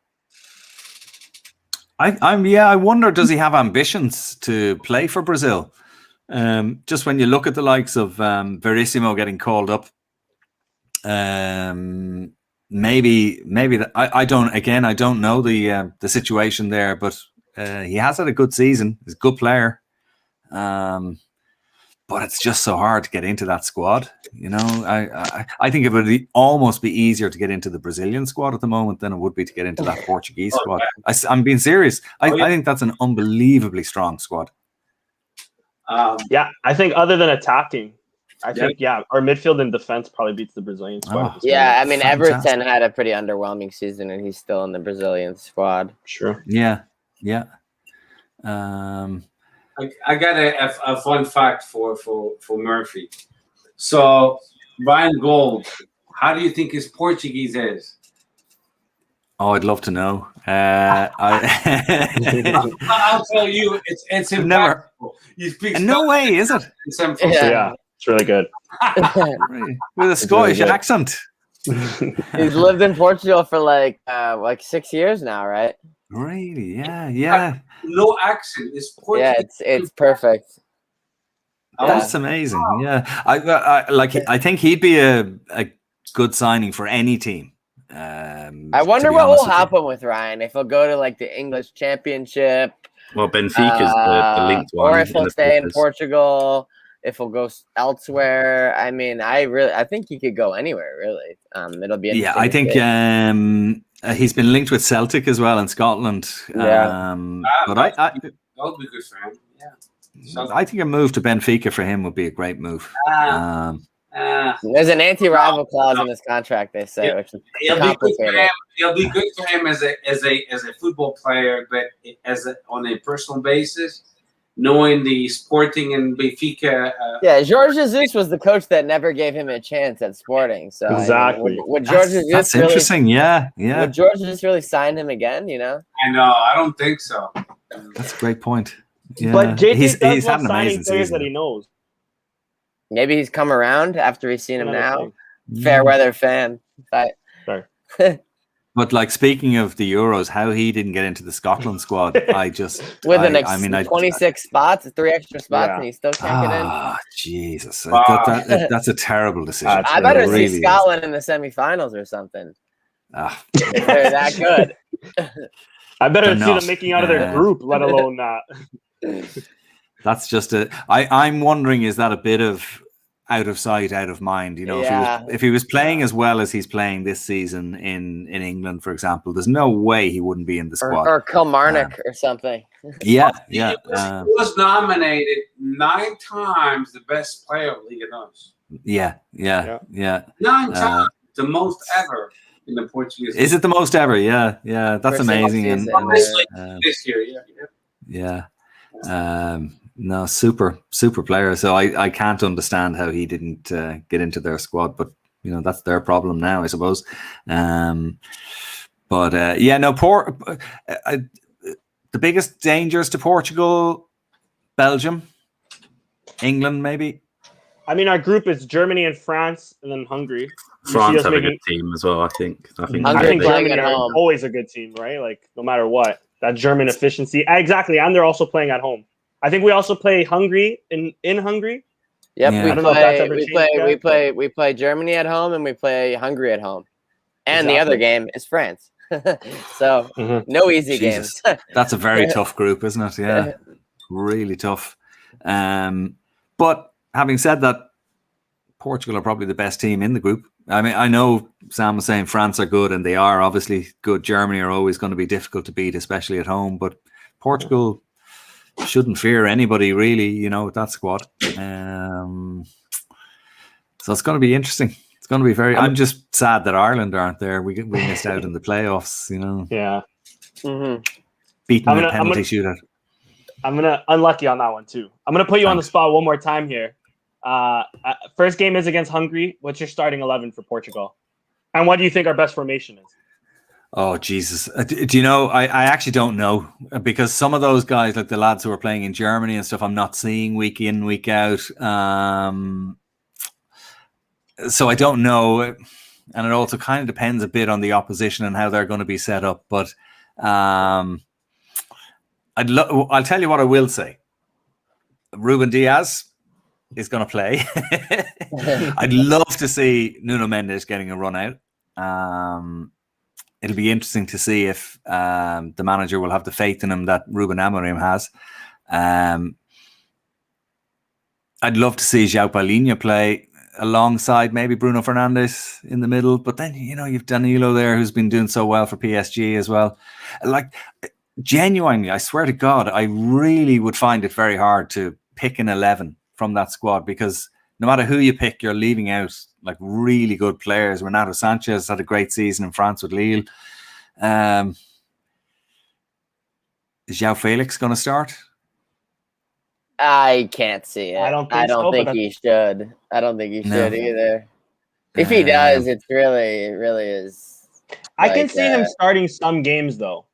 I wonder, does he have ambitions to play for Brazil? Just when you look at the likes of Verissimo getting called up, maybe that I don't know the situation there, but he has had a good season. He's a good player. But it's just so hard to get into that squad. You know, I think it would almost be easier to get into the Brazilian squad at the moment than it would be to get into that Portuguese squad. I'm being serious. I think that's an unbelievably strong squad. I think other than attacking, I think our midfield and defense probably beats the Brazilian squad. I mean, Everton had a pretty underwhelming season, and he's still in the Brazilian squad. Sure. Yeah. I got a fun fact for Murphy. So Ryan Gold, how do you think his Portuguese is? Oh, I'd love to know. I'll tell you, it's impossible. He speaks no way, is it? Yeah, it's really good. With a Scottish accent. He's lived in Portugal for like 6 years now, right? Really? Yeah. No accent. It's Portuguese. Yeah, it's perfect. That's amazing. Yeah, I think he'd be a good signing for any team. I wonder what will happen with Ryan, if he'll go to like the English Championship. Well, Benfica's the linked one, or if he'll stay in Portugal. If he'll go elsewhere. I mean, I think he could go anywhere, really. It'll be interesting. Yeah, I think he's been linked with Celtic as well in Scotland. Yeah. But that would be good for him. Yeah. I think a move to Benfica for him would be a great move. There's an anti-rival clause in his contract, they say, which is complicated. It'll be good for him as a football player, but on a personal basis, knowing the Sporting and Benfica. Jorge Jesus was the coach that never gave him a chance at Sporting. So exactly. Would Jorge Jesus that's interesting. Yeah. Would Jorge Jesus really sign him again? You know. I know. I don't think so. That's a great point. Yeah. But JT he's had an amazing season that he knows. Maybe he's come around after he's seen him now. Fair weather fan. Sorry. But like, speaking of the Euros, how he didn't get into the Scotland squad, with 26 spots, 3 extra spots, and he still can't get in. Ah, Jesus, that's a terrible decision. I better see Scotland in the semifinals or something. If they're that good. I better see them making out of their group, let alone that. That's just I'm wondering, is that a bit of out of sight, out of mind. You know, Yeah. if he was playing as well as he's playing this season in England, for example, there's no way he wouldn't be in the squad. Or Kilmarnock or something. Yeah. He was nominated 9 times the best player of Liga NOS. Yeah. 9 times, the most ever in the Portuguese. Is it the most ever? Yeah, that's amazing. And this year, yeah. No, super player. So I can't understand how he didn't get into their squad, but you know, that's their problem now, I suppose. The biggest dangers to Portugal, Belgium, England, maybe. I mean, our group is Germany and France, and then Hungary. France have a good team as well, I think. I think Germany are always a good team, right? Like, no matter what. That German efficiency. Exactly, and they're also playing at home. I think we also play Hungary in Hungary. Yep, yeah. we play Germany at home and we play Hungary at home. And the other game is France. So no easy games. That's a very tough group, isn't it? Yeah. Really tough. But having said that, Portugal are probably the best team in the group. I mean, I know Sam was saying France are good, and they are obviously good. Germany are always going to be difficult to beat, especially at home. But Portugal shouldn't fear anybody, really, you know, with that squad. So it's going to be interesting. It's going to be very. I'm just sad that Ireland aren't there. We missed out in the playoffs, you know. Yeah. Beaten in a penalty shootout. I'm gonna unlucky on that one too. I'm gonna put you on the spot one more time here. First game is against Hungary. What's your starting 11 for Portugal? And what do you think our best formation is? Oh, Jesus. Do you know, I actually don't know, because some of those guys, like the lads who are playing in Germany and stuff, I'm not seeing week in, week out. So I don't know. And it also kind of depends a bit on the opposition and how they're going to be set up. But I'll tell you what I will say. Ruben Diaz is going to play. I'd love to see Nuno Mendes getting a run out. It'll be interesting to see if the manager will have the faith in him that Ruben Amorim has. I'd love to see João Palhinha play alongside maybe Bruno Fernandes in the middle. But then, you know, you've Danilo there who's been doing so well for PSG as well. Like, genuinely, I swear to God, I really would find it very hard to pick an 11 from that squad, because no matter who you pick, you're leaving out like really good players. Renato Sanchez had a great season in France with Lille. Is João Felix going to start? I can't see it. I don't think he should. I don't think he should either. If he does, it really is. I can see him starting some games though.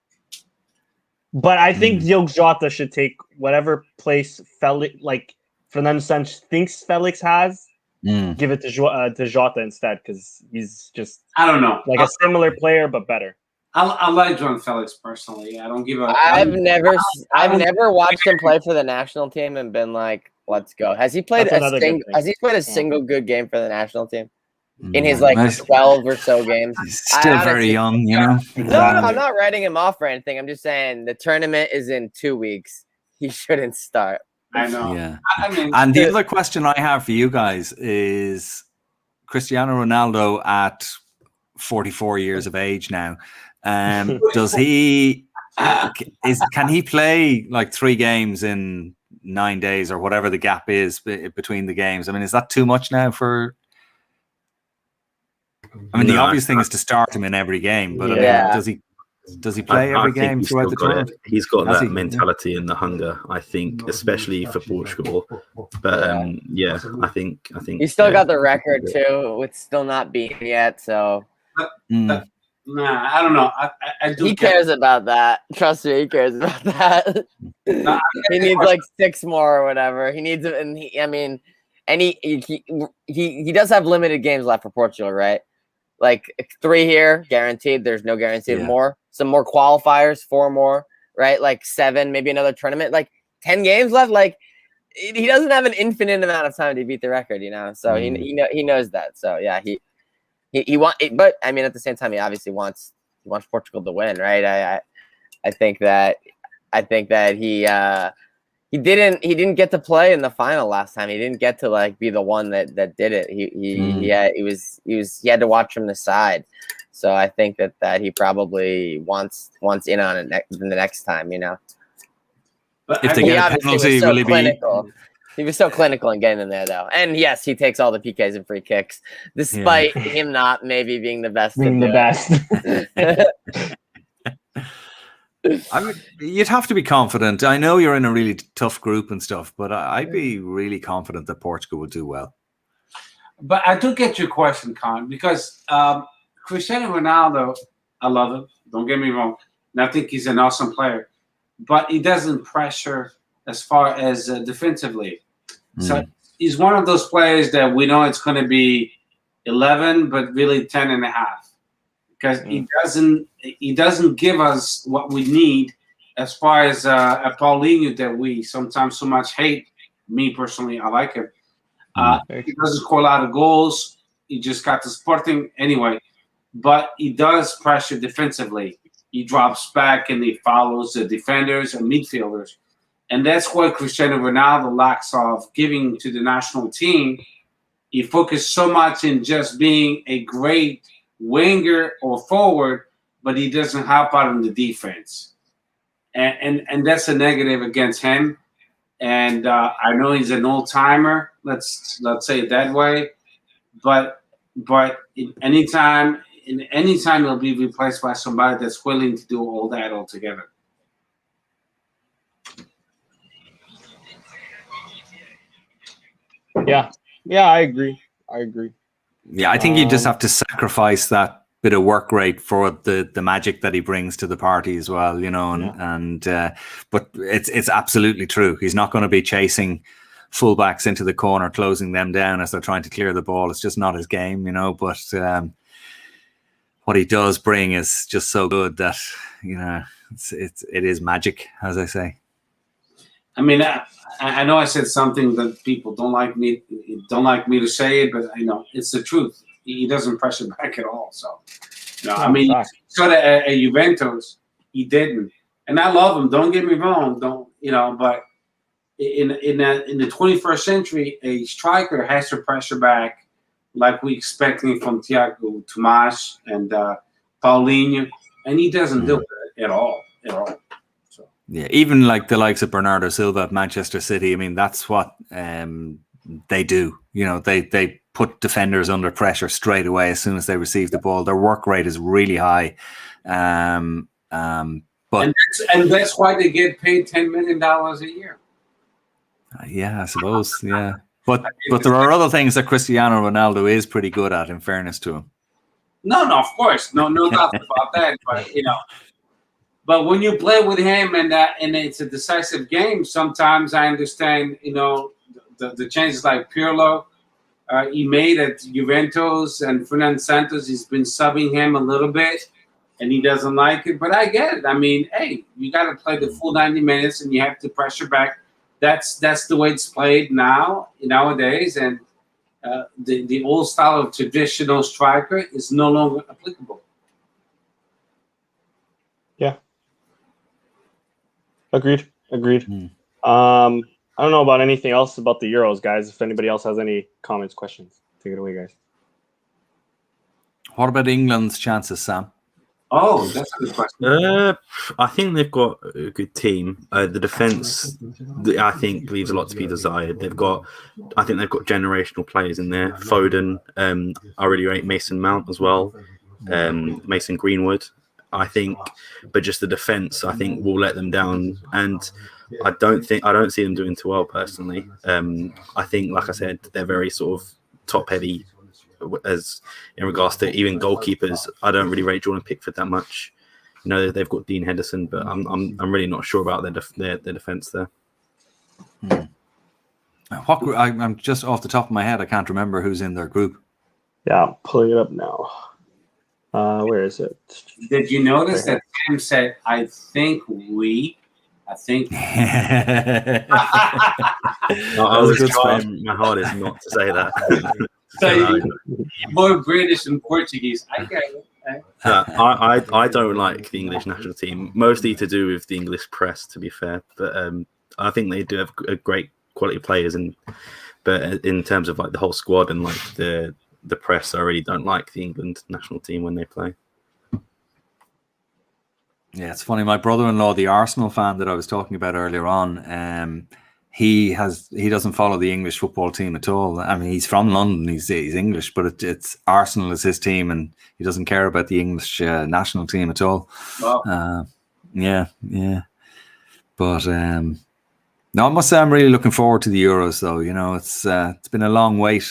But I think Diogo Jota should take whatever place Fernando Santos thinks Felix has. Give it to Jota instead, because he's just, I don't know, like a similar player but better. I like João Felix personally. I don't give a. I've never watched him play for the national team and been like, let's go. Has he played a single good game for the national team in his 12 or so games? He's still very young, you know. No, I'm not writing him off or anything. I'm just saying the tournament is in 2 weeks. He shouldn't start. I know. Yeah. And the other question I have for you guys is Cristiano Ronaldo at 44 years of age now. Does he can he play like 3 games in 9 days or whatever the gap is between the games? I mean, is that too much now for? I mean, the obvious thing is to start him in every game, but I mean, does he play every game throughout the tournament? He's got that mentality and the hunger, I think, especially for Portugal. But I think he's still got the record too, with still not beaten yet. So. I don't know. He cares about that. Trust me, he cares about that. He needs like 6 more or whatever. He needs it, and he does have limited games left for Portugal, right? Like 3 here, guaranteed. There's no guaranteed more. Some more qualifiers, 4 more, right? Like 7, maybe another tournament. Like 10 games left. Like he doesn't have an infinite amount of time to beat the record, you know. So he knows that. So yeah, he wants, but I mean, at the same time, he obviously wants Portugal to win, right? I think that he he didn't get to play in the final last time. He didn't get to like be the one that did it. He had to watch from the side. So I think that he probably wants in on it the next time, you know. But if they get a penalty, will he be? He was so clinical in getting in there, though. And yes, he takes all the PKs and free kicks, despite him not maybe being the best. I mean, you'd have to be confident. I know you're in a really tough group and stuff, but I'd be really confident that Portugal would do well. But I do get your question, Con, because Cristiano Ronaldo, I love him. Don't get me wrong. And I think he's an awesome player. But he doesn't pressure as far as defensively. So he's one of those players that we know it's going to be 11, but really 10 and a half. Because he doesn't give us what we need as far as a Paulinho that we sometimes so much hate. Me personally, I like him. He doesn't score a lot of goals. He just got the Sporting anyway. But he does pressure defensively. He drops back and he follows the defenders and midfielders. And that's what Cristiano Ronaldo lacks of giving to the national team. He focused so much in just being a great winger or forward, but he doesn't help out in the defense. And that's a negative against him. And I know he's an old-timer, let's say it that way. But anytime he'll be replaced by somebody that's willing to do all that altogether. Yeah, I agree. Yeah, I think you just have to sacrifice that bit of work rate for the magic that he brings to the party as well, you know. But it's absolutely true. He's not going to be chasing fullbacks into the corner, closing them down as they're trying to clear the ball. It's just not his game, you know. But what he does bring is just so good that, you know, it is magic, as I say. I mean, I know I said something that people don't like me to say it, but I know it's the truth. He doesn't pressure back at all. So, you know, I mean, sort of at Juventus, he didn't, and I love him. Don't get me wrong. But in the 21st century, a striker has to pressure back, like we expecting from Thiago Tomas and Paulinho, and he doesn't do it at all. Yeah, even like the likes of Bernardo Silva at Manchester City. I mean, that's what they do. You know, they put defenders under pressure straight away as soon as they receive the ball. Their work rate is really high. But and that's why they get paid $10 million a year. Yeah, I suppose. Yeah, but there are other things that Cristiano Ronaldo is pretty good at. In fairness to him. No, of course, no doubt about that. But you know. But when you play with him and it's a decisive game, sometimes I understand, you know, the changes like Pirlo he made at Juventus and Fernando Santos, he's been subbing him a little bit and he doesn't like it. But I get it. I mean, hey, you got to play the full 90 minutes and you have to pressure back. That's the way it's played nowadays. And the old style of traditional striker is no longer applicable. Yeah. Agreed. I don't know about anything else about the Euros, guys. If anybody else has any comments, questions, take it away, guys. What about England's chances, Sam? Oh, that's a good question. I think they've got a good team. The defense, I think, leaves a lot to be desired. I think they've got generational players in there. Foden, I really rate Mason Mount as well. Mason Greenwood, I think, but just the defense, I think, will let them down. And I don't see them doing too well personally. I think, like I said, they're very sort of top heavy. As in regards to even goalkeepers, I don't really rate Jordan Pickford that much. You know, they've got Dean Henderson, but I'm really not sure about their defense there. I'm just off the top of my head, I can't remember who's in their group. Yeah, I'm pulling it up now. Where is it? Did you notice that Sam said, I think. I was trying my hardest not to say that. So more British than Portuguese. I get it. I don't like the English national team, mostly to do with the English press, to be fair. But I think they do have a great quality players, but in terms of like the whole squad and like the press, I really don't like the England national team when they play. Yeah, it's funny. My brother-in-law, the Arsenal fan that I was talking about earlier on, he doesn't follow the English football team at all. I mean, he's from London, he's English, but it's Arsenal is his team, and he doesn't care about the English national team at all. Wow. Yeah. But no, I must say I'm really looking forward to the Euros, though. You know, it's been a long wait.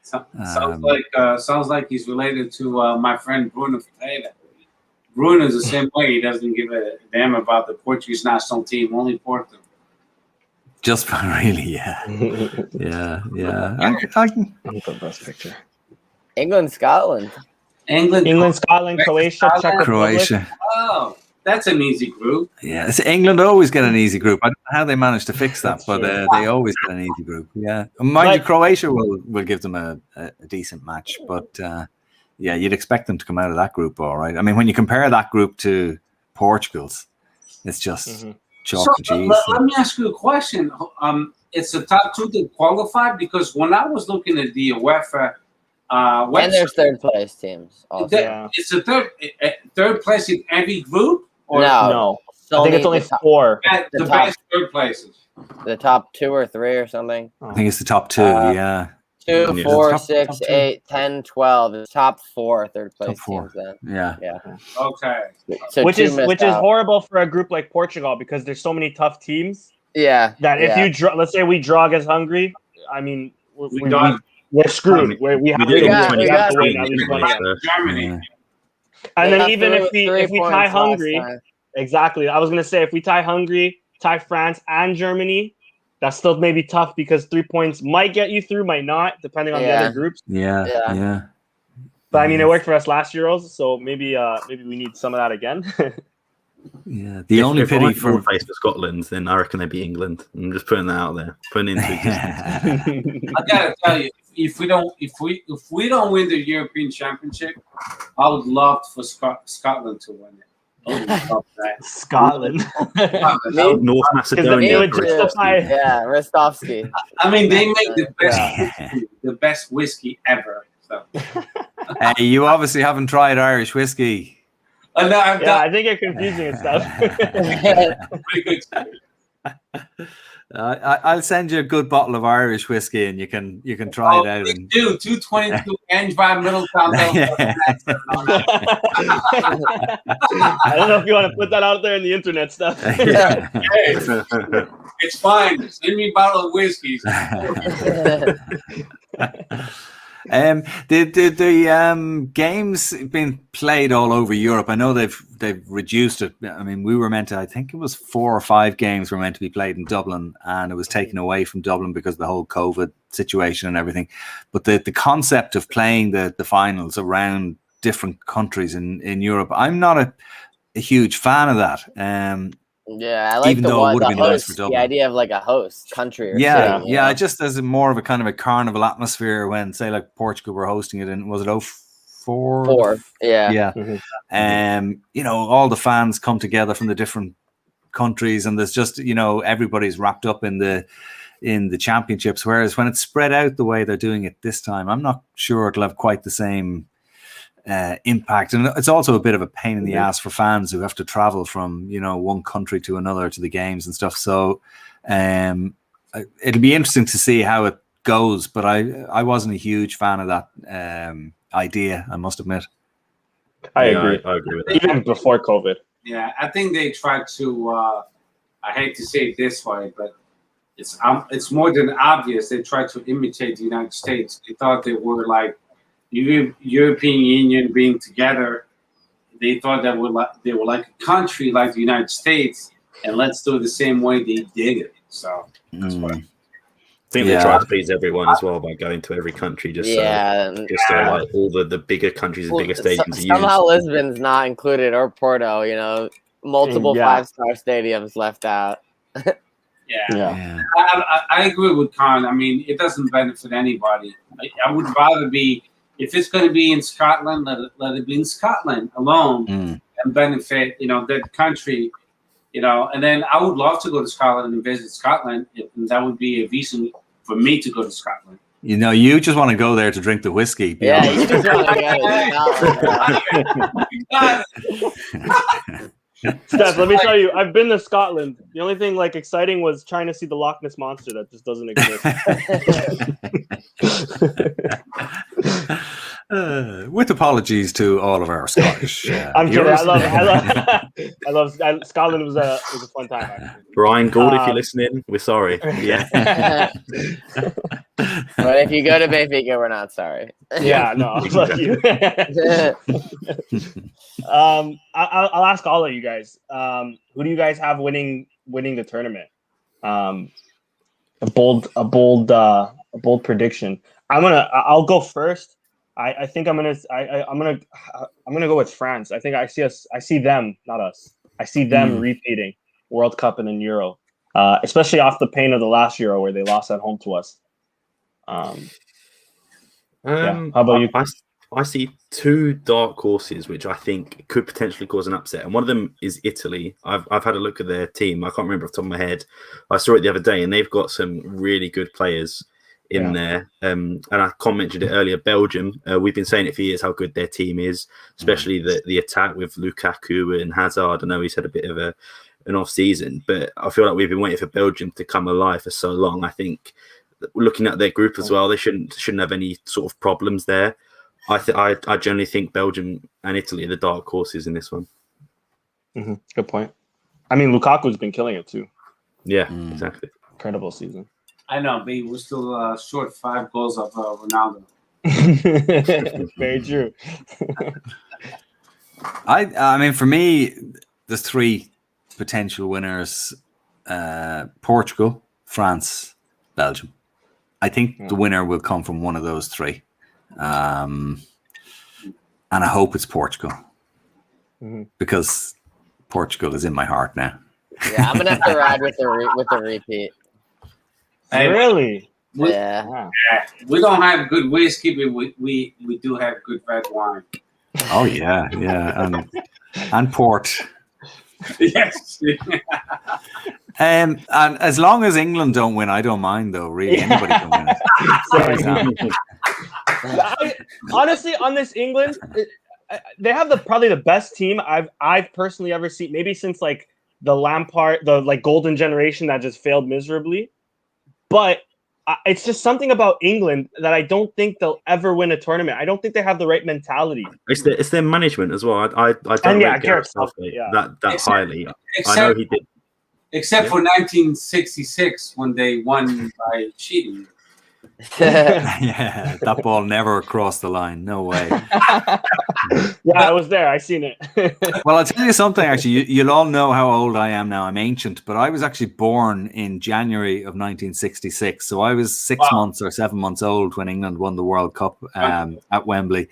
Sounds like he's related to my friend Bruno Ferreira. Bruno is the same way. He doesn't give a damn about the Portuguese national team, only Porto. Just really, yeah. I can the best picture. England, Scotland, Scotland, Croatia, Czech Republic. Croatia. Oh, that's an easy group. Yeah, England always get an easy group. I don't know how they managed to fix that, but they always get an easy group. Yeah, mind you, Croatia will give them a decent match, but yeah, you'd expect them to come out of that group all right. I mean, when you compare that group to Portugal's, it's just chalk and cheese. Let me ask you a question. It's the top two that qualify, because when I was looking at the UEFA website, and there's third place teams. Also. It's the third place in every group. Or No. I think it's only 4. The best third places. The top 2 or 3 or something. I think it's the top 2. Yeah. 2, 4, 6, 8, 10, 12. The top 4 third place teams then. Yeah. Okay. So which is horrible for a group like Portugal, because there's so many tough teams. Yeah. That if you draw, let's say we draw against Hungary, I mean, we're screwed. We have to win at least one game. Germany. And then even if we tie Hungary, exactly. I was gonna say, if we tie Hungary, tie France and Germany, that's still maybe tough, because 3 points might get you through, might not, depending on the other groups. Yeah. But I mean, it worked for us last Euros, so maybe we need some of that again. Yeah. The only pity for place for Scotland, then I reckon they'd be England. I'm just putting that out there. Putting into existence. I gotta tell you, if we don't win the European Championship, I would love for Scotland to win it. I would love that. Scotland. North Macedonia. Rostovsky. I mean, they make the best whiskey ever. So. Hey, you obviously haven't tried Irish whiskey. No, I think you're confusing and stuff. Pretty good. I'll send you a good bottle of Irish whiskey, and you can try it out. And... 222 Angevin Middletown. I don't know if you want to put that out there in the internet stuff. Yeah. Hey, it's fine. Send me a bottle of whiskey. The games been played all over Europe. I know they've reduced it. I mean, we were meant to, I think it was 4 or 5 games were meant to be played in Dublin, and it was taken away from Dublin because of the whole COVID situation and everything. But the concept of playing the finals around different countries in Europe, I'm not a huge fan of that. Yeah, I like the idea of like a host country. Or city, yeah. Just as more of a kind of a carnival atmosphere when, say, like Portugal were hosting it, and was it 04? 4, yeah. You know, all the fans come together from the different countries, and there's just, you know, everybody's wrapped up in the championships. Whereas when it's spread out the way they're doing it this time, I'm not sure it'll have quite the same impact, and it's also a bit of a pain in the ass for fans who have to travel from, you know, one country to another to the games and stuff. So it'll be interesting to see how it goes, but I wasn't a huge fan of that idea, I must admit. I agree. I agree with that. Even before COVID. Yeah, I think they tried to I hate to say it this way, but it's more than obvious they tried to imitate the United States. They thought they were like European Union being together. They thought that they were like a country like the United States, and let's do it the same way they did it. So that's why. I think they try to please everyone as well by going to every country so like all the bigger countries and bigger stadiums. Somehow Lisbon's not included, or Porto. You know, multiple 5-star stadiums left out. Yeah. I agree with Con. I mean, it doesn't benefit anybody. I would rather be, if it's going to be in Scotland, let it be in Scotland alone and benefit, you know, that country. you know. And then I would love to go to Scotland and visit Scotland. And that would be a reason for me to go to Scotland. You know, you just want to go there to drink the whiskey. Yeah, you just want to go to Scotland. Steph, let me tell you, I've been to Scotland. The only thing like exciting was trying to see the Loch Ness Monster that just doesn't exist. With apologies to all of our Scottish. I'm kidding. I love Scotland was a fun time. Actually. Brian Gould, if you're listening, we're sorry. Yeah. But if you go to Benfica, we're not sorry. Yeah, no, fuck you. I'll ask all of you guys. Who do you guys have winning the tournament? A bold prediction. I'll go first. I think I'm gonna go with France. I think I see them, not us. I see them repeating World Cup and then Euro, especially off the pain of the last Euro where they lost at home to us. Yeah. How about you? I see two dark horses which I think could potentially cause an upset, and one of them is Italy. I've had a look at their team. I can't remember off the top of my head. I saw it the other day, and they've got some really good players in there. And I mentioned it earlier. Belgium. We've been saying it for years how good their team is, especially the attack with Lukaku and Hazard. I know he's had a bit of an off season, but I feel like we've been waiting for Belgium to come alive for so long. I think looking at their group as well, they shouldn't have any sort of problems there. I generally think Belgium and Italy are the dark horses in this one. Mm-hmm. Good point. I mean, Lukaku's been killing it too. Yeah, exactly. Incredible season. I know, but we're still short 5 goals of Ronaldo. Very true. I mean, for me, there's 3 potential winners: Portugal, France, Belgium. I think the winner will come from one of those 3. And I hope it's Portugal because Portugal is in my heart now. Yeah, I'm gonna have to ride with the repeat. Hey, really? Yeah. We don't have good whiskey, but we do have good red wine. Oh yeah, and port. Yes. And as long as England don't win, I don't mind though. Really, anybody can win it. Sorry, Sam. Honestly, on this England, they have probably the best team I've personally ever seen. Maybe since like the Lampard, the like golden generation that just failed miserably. But it's just something about England that I don't think they'll ever win a tournament. I don't think they have the right mentality. It's their management as well. I don't rate Gareth Southgate that highly. I know he did. Except for 1966 when they won by cheating. Yeah, that ball never crossed the line. No way. Yeah, I was there. I seen it. Well, I'll tell you something. Actually, you'll all know how old I am now. I'm ancient, but I was actually born in January of 1966. So I was 6 months or 7 months old when England won the World Cup at Wembley.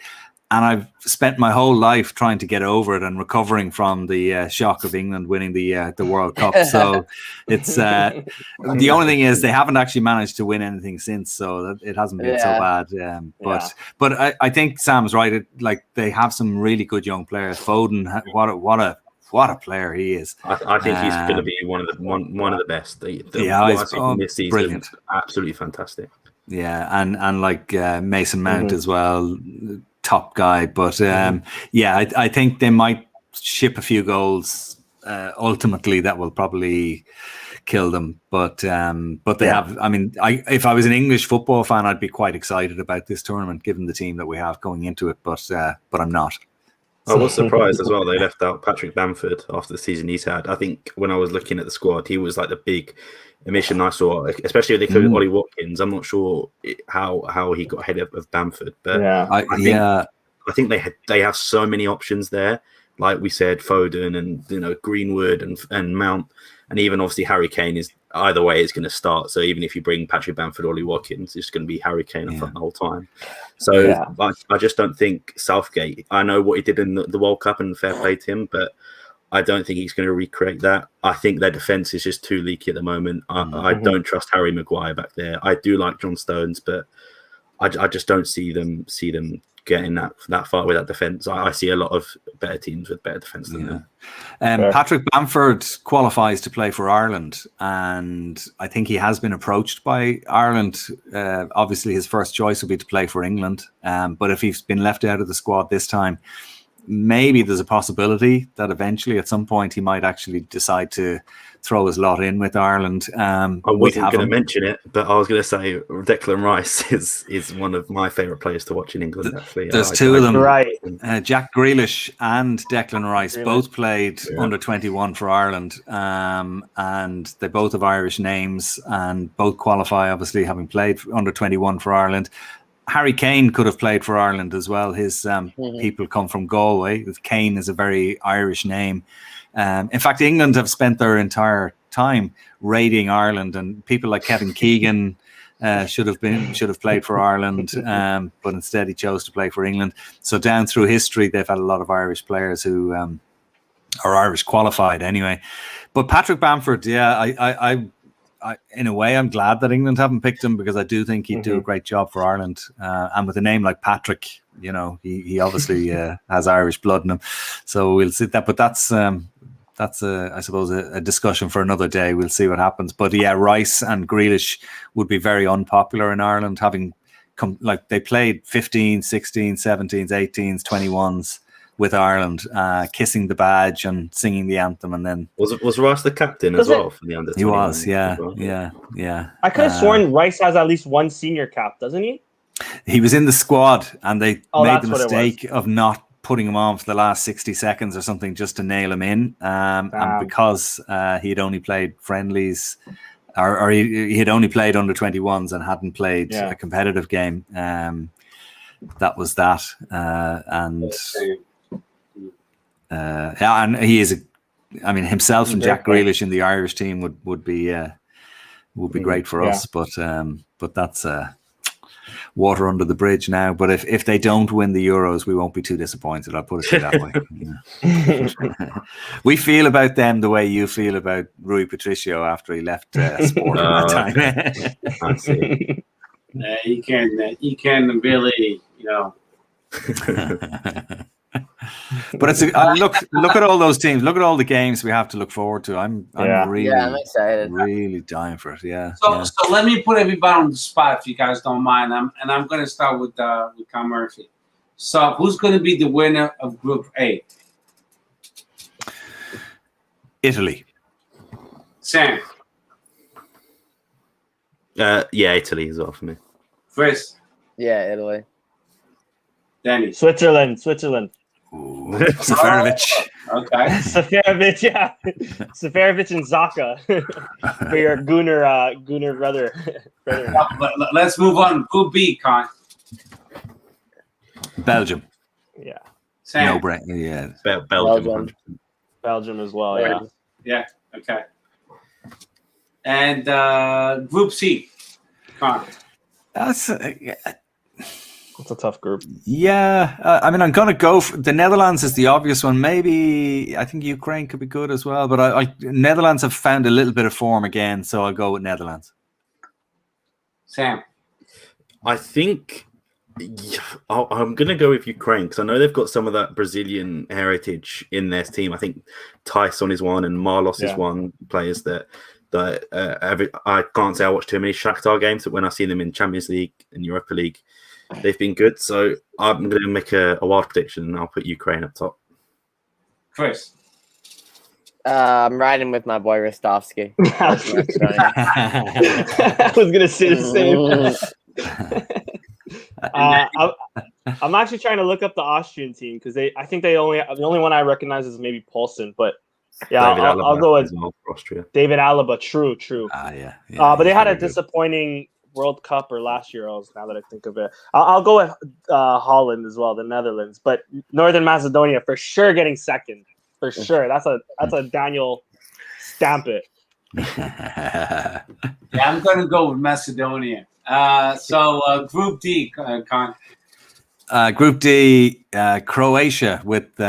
And I've spent my whole life trying to get over it and recovering from the shock of England winning the World Cup. So it's the only thing is they haven't actually managed to win anything since, so it hasn't been so bad. But I think Sam's right. Like they have some really good young players. Foden, what a player he is. I think he's going to be one of the best. He's this season, brilliant, absolutely fantastic. Yeah, and like Mason Mount as well. Top guy, but I think they might ship a few goals ultimately that will probably kill them, but they have. I mean, if I was an English football fan, I'd be quite excited about this tournament given the team that we have going into it, but I'm not. I was surprised as well they left out Patrick Bamford after the season he's had. I think when I was looking at the squad, he was like the big omission I saw, especially if they included Ollie Watkins. I'm not sure how he got ahead of Bamford, but I think they have so many options there. Like we said, Foden and Greenwood and Mount, and even obviously Harry Kane is either way is going to start. So even if you bring Patrick Bamford, Ollie Watkins, it's going to be Harry Kane up front the whole time. So I just don't think Southgate. I know what he did in the World Cup and fair play to him, but I don't think he's going to recreate that. I think their defense is just too leaky at the moment. I don't trust Harry Maguire back there. I do like John Stones, but I just don't see them getting that far with that defense. I see a lot of better teams with better defense than them. Patrick Bamford qualifies to play for Ireland, and I think he has been approached by Ireland. Obviously, his first choice would be to play for England, but if he's been left out of the squad this time, maybe there's a possibility that eventually at some point he might actually decide to throw his lot in with Ireland. I wasn't going to mention it, but I was going to say Declan Rice is one of my favourite players to watch in England. Actually, there's two of them, right? Jack Grealish and Declan Rice both played under 21 for Ireland, and they both have Irish names and both qualify, obviously having played under 21 for Ireland. Harry Kane could have played for Ireland as well. His people come from Galway. Kane is a very Irish name. In fact, England have spent their entire time raiding Ireland, and people like Kevin Keegan should have played for Ireland, but instead he chose to play for England. So down through history, they've had a lot of Irish players who are Irish qualified anyway. But Patrick Bamford, I in a way, I'm glad that England haven't picked him, because I do think he'd do a great job for Ireland. And with a name like Patrick, you know, he obviously has Irish blood in him. So we'll see that. But that's I suppose a discussion for another day. We'll see what happens. But yeah, Rice and Grealish would be very unpopular in Ireland, having come, like, they played 15, 16, 17s, 18s, 21s with Ireland, kissing the badge and singing the anthem, and then was Rice the captain as well for the under? He was, yeah. I could have sworn Rice has at least one senior cap, doesn't he? He was in the squad, and they made the mistake of not putting him on for the last 60 seconds or something just to nail him in, and because he had only played friendlies, or he had only played under 21s and hadn't played a competitive game. That was that, and he is himself and Jack Grealish in the Irish team would be great for us, but that's water under the bridge now. But if they don't win the Euros, we won't be too disappointed. I'll put it that way. We feel about them the way you feel about Rui Patricio after he left Sporting that time. I see. You can really, you know. But it's look at all those teams. Look at all the games we have to look forward to. I'm really excited. Really dying for it. Yeah. So let me put everybody on the spot if you guys don't mind. I'm going to start with Con Murphy. So who's going to be the winner of Group A? Italy. Sam. Italy as well for me. Chris. Yeah, Italy. Danny. Switzerland. Ooh, Seferovic. Okay. Seferovic, yeah. Seferovic and Zaka for your Gunnar brother. Let's move on. Group B, Con. Belgium. Yeah. Sam. No brain. Yeah. Belgium. Belgium as well. Yeah. Yeah. Okay. And Group C, Con. It's a tough group. Yeah, I'm going to go for the Netherlands is the obvious one. Maybe I think Ukraine could be good as well, but Netherlands have found a little bit of form again, so I'll go with Netherlands. Sam. I think I'm going to go with Ukraine, because I know they've got some of that Brazilian heritage in their team. I think Tyson is one and Marlos is one, players that I can't say I watch too many Shakhtar games, but when I see them in Champions League and Europa League, they've been good. So I'm going to make a wild prediction, and I'll put Ukraine up top. Chris. I'm riding with my boy Ristovski. I was going to say the same. I'm actually trying to look up the Austrian team, because I think the only one I recognize is maybe Paulsen, but yeah, I'll go with Austria. David Alaba. True. But they had a disappointing World Cup or last Euros, now that I think of it. I'll go with Holland as well, the Netherlands. But Northern Macedonia for sure getting second. For sure. That's a Daniel stamp it. Yeah, I'm going to go with Macedonia. So Group D, Con. Group D, Croatia with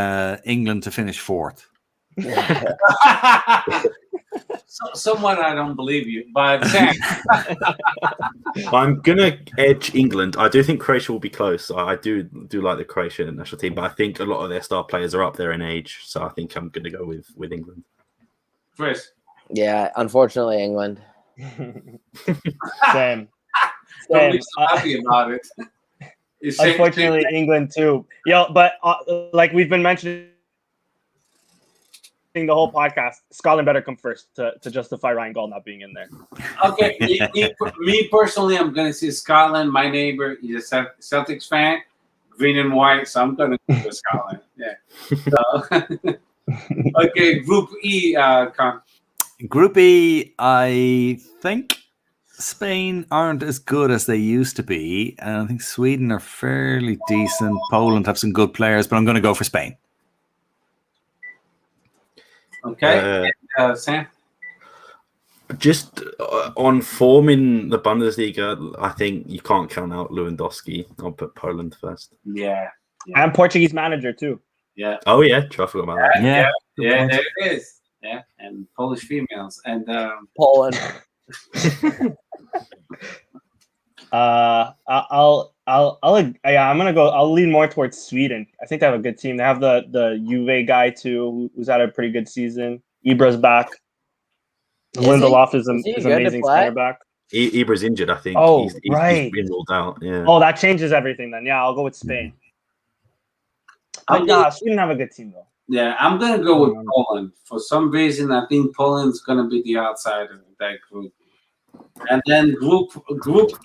England to finish fourth. Someone I don't believe you, but Sam. I'm gonna edge England. I do think Croatia will be close. I do like the Croatian national team, but I think a lot of their star players are up there in age, so I think I'm gonna go with England. Chris. Yeah, unfortunately, England. Same. Don't be so happy about it. Unfortunately, England too. But like we've been mentioning the whole podcast, Scotland better come first to justify Ryan Gaul not being in there. Okay, me personally, I'm going to see Scotland. My neighbor, he's a Celtics fan, green and white, so I'm going to go to Scotland. Yeah. So, okay, Group E, Con. Group E, I think Spain aren't as good as they used to be, and I think Sweden are fairly decent. Poland have some good players, but I'm going to go for Spain. Okay, Sam? Just on form in the Bundesliga, I think you can't count out Lewandowski. I'll put Poland first. Yeah. And Portuguese manager too. Yeah. Oh yeah, I forgot about that. Yeah, there it is. Yeah, and Polish females and Poland. I'm gonna go. I'll lean more towards Sweden. I think they have a good team. They have the Juve guy too, who's had a pretty good season. Ibra's back. Lindelof is amazing center back. Ibra's injured, I think. Oh, he's right. been ruled out. Yeah. Oh, that changes everything then. Yeah, I'll go with Spain. Sweden have a good team though. Yeah, I'm gonna go with Poland. For some reason, I think Poland's gonna be the outsider of that group. And then Group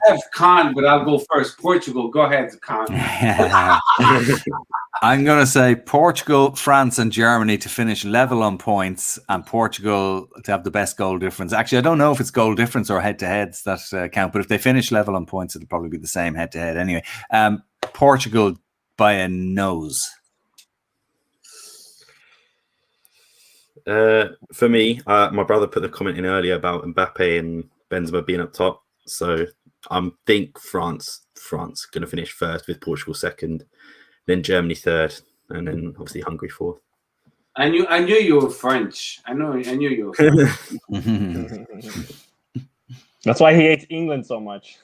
F, Con, but I'll go first. Portugal, go ahead, Con. I'm going to say Portugal, France, and Germany to finish level on points, and Portugal to have the best goal difference. Actually, I don't know if it's goal difference or head-to-heads that count, but if they finish level on points, it'll probably be the same head-to-head anyway. Portugal by a nose. For me, my brother put the comment in earlier about Mbappe and Benzema being up top, so I think France going to finish first with Portugal second, then Germany third, and then obviously Hungary fourth. I knew you were French. I knew you were French. That's why he hates England so much.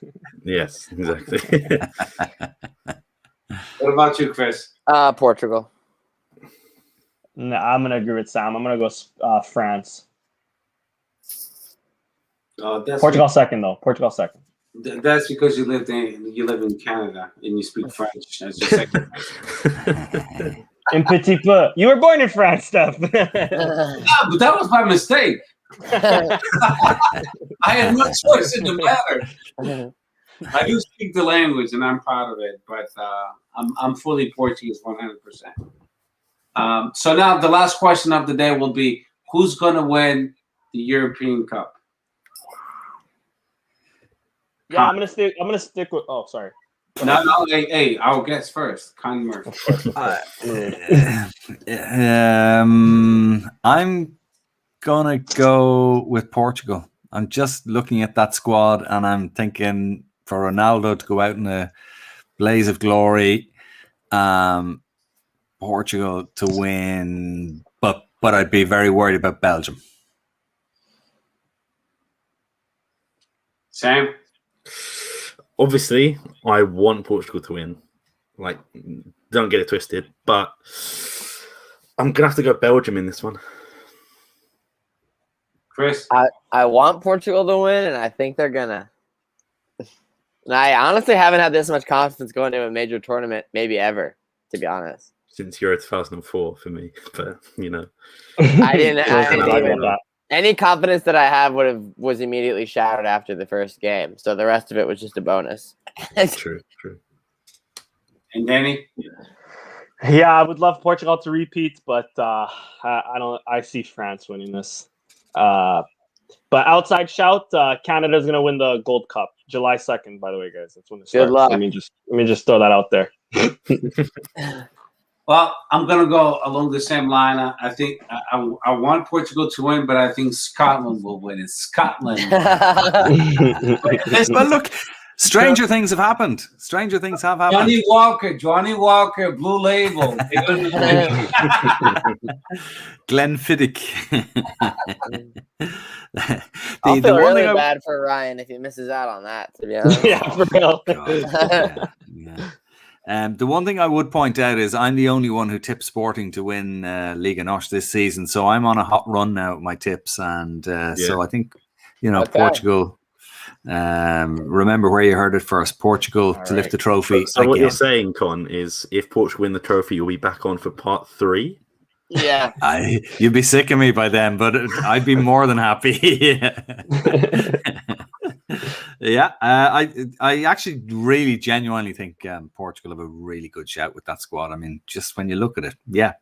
Yes, exactly. What about you, Chris? Portugal. No, I'm gonna agree with Sam. I'm gonna go France. Portugal second though. Portugal second. That's because you live in Canada and you speak French as your second. Un petit peu. You were born in France, Steph. Yeah, but that was my mistake. I had no choice in the matter. I do speak the language and I'm proud of it, but I'm fully Portuguese 100%. So now the last question of the day will be: who's going to win the European Cup? Yeah, I'm gonna stick with. Oh, sorry. No, hey, I'll guess first. Con Murphy. I'm gonna go with Portugal. I'm just looking at that squad and I'm thinking for Ronaldo to go out in a blaze of glory, Portugal to win, but I'd be very worried about Belgium. Sam? Obviously, I want Portugal to win. Like, don't get it twisted, but I'm gonna have to go Belgium in this one. Chris? I want Portugal to win, and I think they're gonna. And I honestly haven't had this much confidence going into a major tournament, maybe ever, to be honest. Since Euro 2004 for me, but you know, I didn't even. Any confidence that I have was immediately shattered after the first game. So the rest of it was just a bonus. True. And Danny? Yeah, I would love Portugal to repeat, but I see France winning this. But outside shout, Canada's gonna win the Gold Cup, July 2nd. By the way, guys, that's when it starts. Good luck. Let me just throw that out there. Well, I'm going to go along the same line. I think I want Portugal to win, but I think Scotland will win. It's Scotland. But look, Stranger things have happened. Stranger things have happened. Johnny Walker, Blue Label. Glenfiddich. I'll feel really bad for Ryan if he misses out on that, to be honest. Yeah, for real. The one thing I would point out is I'm the only one who tipped Sporting to win Liga NOS this season, so I'm on a hot run now with my tips, and so I think Portugal. Remember where you heard it first. Portugal to lift the trophy. So what you're saying, Con, is if Portugal win the trophy, you'll be back on for part 3. Yeah, you'd be sick of me by then, but I'd be more than happy. Yeah, I actually really genuinely think Portugal have a really good shout with that squad. I mean, just when you look at it, yeah.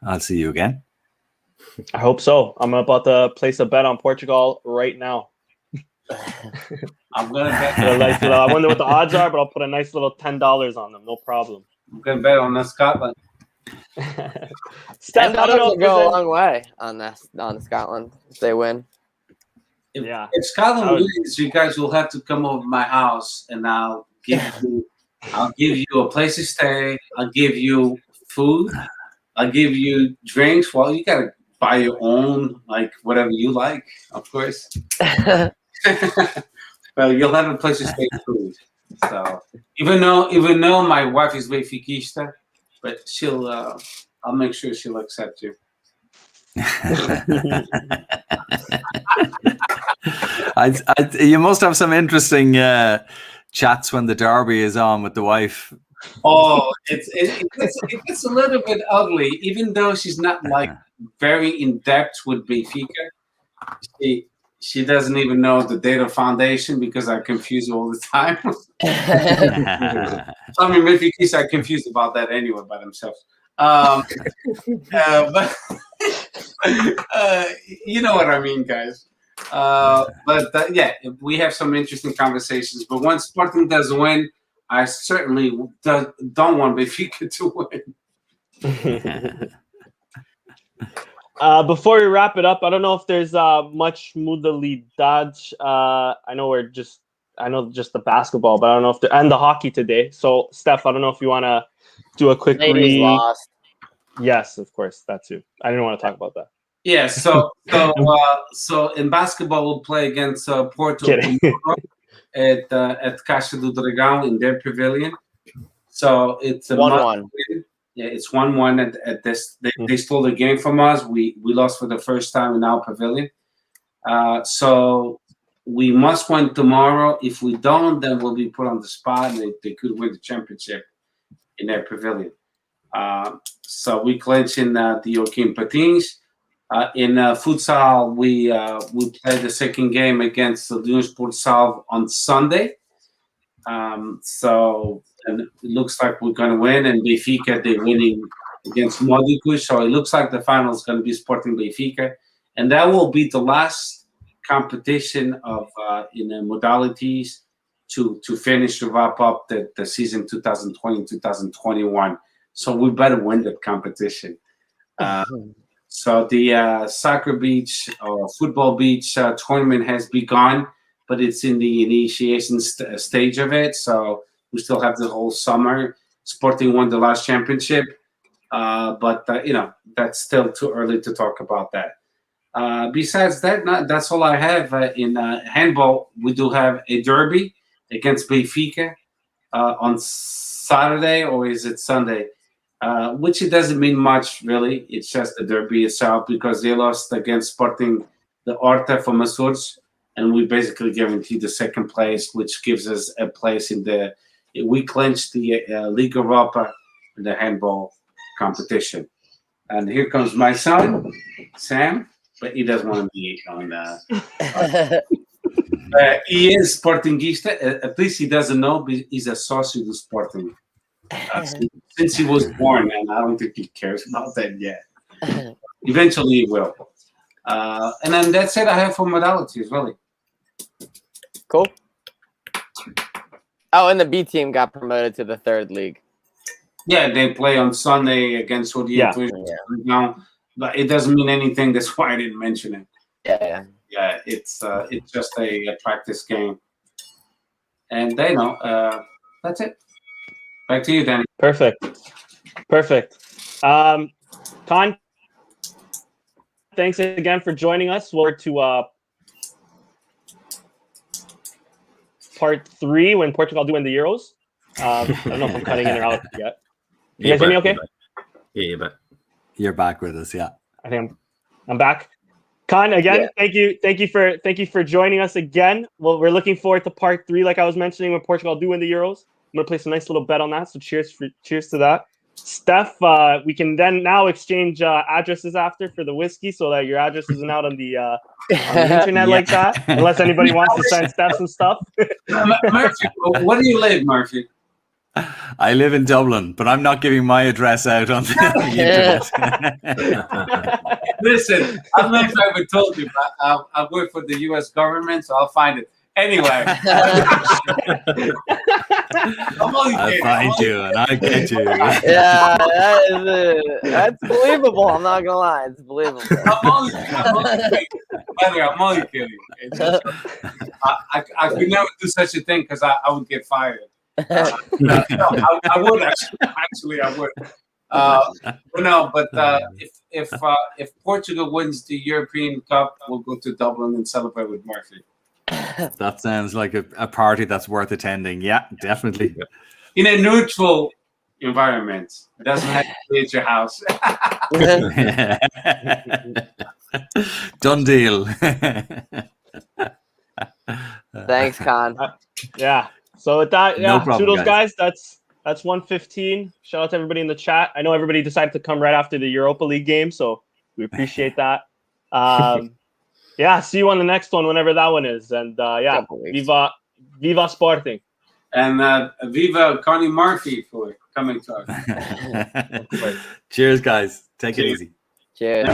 I'll see you again. I hope so. I'm about to place a bet on Portugal right now. I'm gonna bet. I wonder what the odds are, but I'll put a nice little $10 on them. No problem. I'm gonna bet on Scotland. Steph, I don't know if go a long way on Scotland if they win. If Scotland wins, you guys will have to come over to my house, and I'll give you a place to stay. I'll give you food. I'll give you drinks. Well, you gotta buy your own, like whatever you like, of course. Well, you'll have a place to stay food. So even though my wife is Benfiquista, but I'll make sure she'll accept you. You must have some interesting chats when the derby is on with the wife. Oh, it gets a little bit ugly, even though she's not like very in depth with Benfica. She doesn't even know the data foundation because I confuse all the time. I mean, Benfica are confused about that anyway by themselves. But you know what I mean, guys. Yeah, we have some interesting conversations. But once Sporting does win, I certainly don't want Benfica to win. Before we wrap it up, I don't know if there's much modalidade. I know just the basketball, but I don't know if and the hockey today. So, Steph, I don't know if you want to do a quick Ladies lost. Yes, of course, that too. I didn't want to talk about that. Yeah, so in basketball, we'll play against Portugal at Caixa do Dragão in their pavilion. So it's a 1-1. Yeah, it's 1-1 at this. They stole the game from us. We lost for the first time in our pavilion. So we must win tomorrow. If we don't, then we'll be put on the spot, and they could win the championship in their pavilion. So we clinch in the Joaquim Patins. In futsal, we played the second game against the Leões Portugal on Sunday. And it looks like we're going to win. And Benfica, they're winning against Módicos. So it looks like the final is going to be Sporting Benfica. And that will be the last competition of in the modalities to finish, to wrap up the season 2020-2021. So we better win that competition. So the soccer beach or football beach tournament has begun, but it's in the initiation stage of it. So we still have the whole summer. Sporting won the last championship, but that's still too early to talk about that. Besides that, that's all I have. In handball, we do have a derby against Benfica on Saturday, or is it Sunday? Which it doesn't mean much, really. It's just the derby itself because they lost against Sporting the Horta from Açores, and we basically guaranteed the second place, which gives us a place in the. We clinched the Liga Europa in the handball competition. And here comes my son, Sam, but he doesn't want to be on he is Sportingista. At least he doesn't know, but he's a sócio do Sporting. Since he was born, and I don't think he cares about that yet. Eventually he will. And then that's it I have for modalities, really. Cool. Oh, and the B team got promoted to the third league. Yeah, they play on Sunday against Odier. But it doesn't mean anything. That's why I didn't mention it. Yeah. Yeah, it's just a practice game, and they know. That's it. Back to you, Danny. Perfect. Con, thanks again for joining us. We're to part 3 when Portugal do win the Euros. I don't know if I'm cutting in or out yet. You guys hear me okay? Yeah, you're back. You're back with us, yeah. I think I'm back. Con, again, thank you for joining us again. Well, we're looking forward to part 3, like I was mentioning, when Portugal do win the Euros. I'm gonna place a nice little bet on that. So cheers to that. Steph, we can then now exchange addresses after for the whiskey, so that your address isn't out on the internet like that, unless anybody wants to send Steph some stuff. Murphy, where do you live, Murphy? I live in Dublin, but I'm not giving my address out on the internet. Listen, I don't know if I ever told you, but I work for the U.S. government, so I'll find it. Anyway. I'll find you and I'll get you. Yeah, that's believable. I'm not gonna lie, it's believable. I'm only kidding. It's just, I could never do such a thing because I would get fired. No, I would actually I would. If Portugal wins the European Cup, we'll go to Dublin and celebrate with Murphy. That sounds like a party that's worth attending. Yeah, definitely. In a neutral environment. It doesn't have to be at your house. Done deal. Thanks, Con. Yeah. So with that, No problem, toodles, guys. That's 1:15. Shout out to everybody in the chat. I know everybody decided to come right after the Europa League game, so we appreciate that. Yeah, see you on the next one whenever that one is. And Viva Sporting. And Viva Connie Murphy for coming to us. Cheers, guys. Take it easy. Cheers.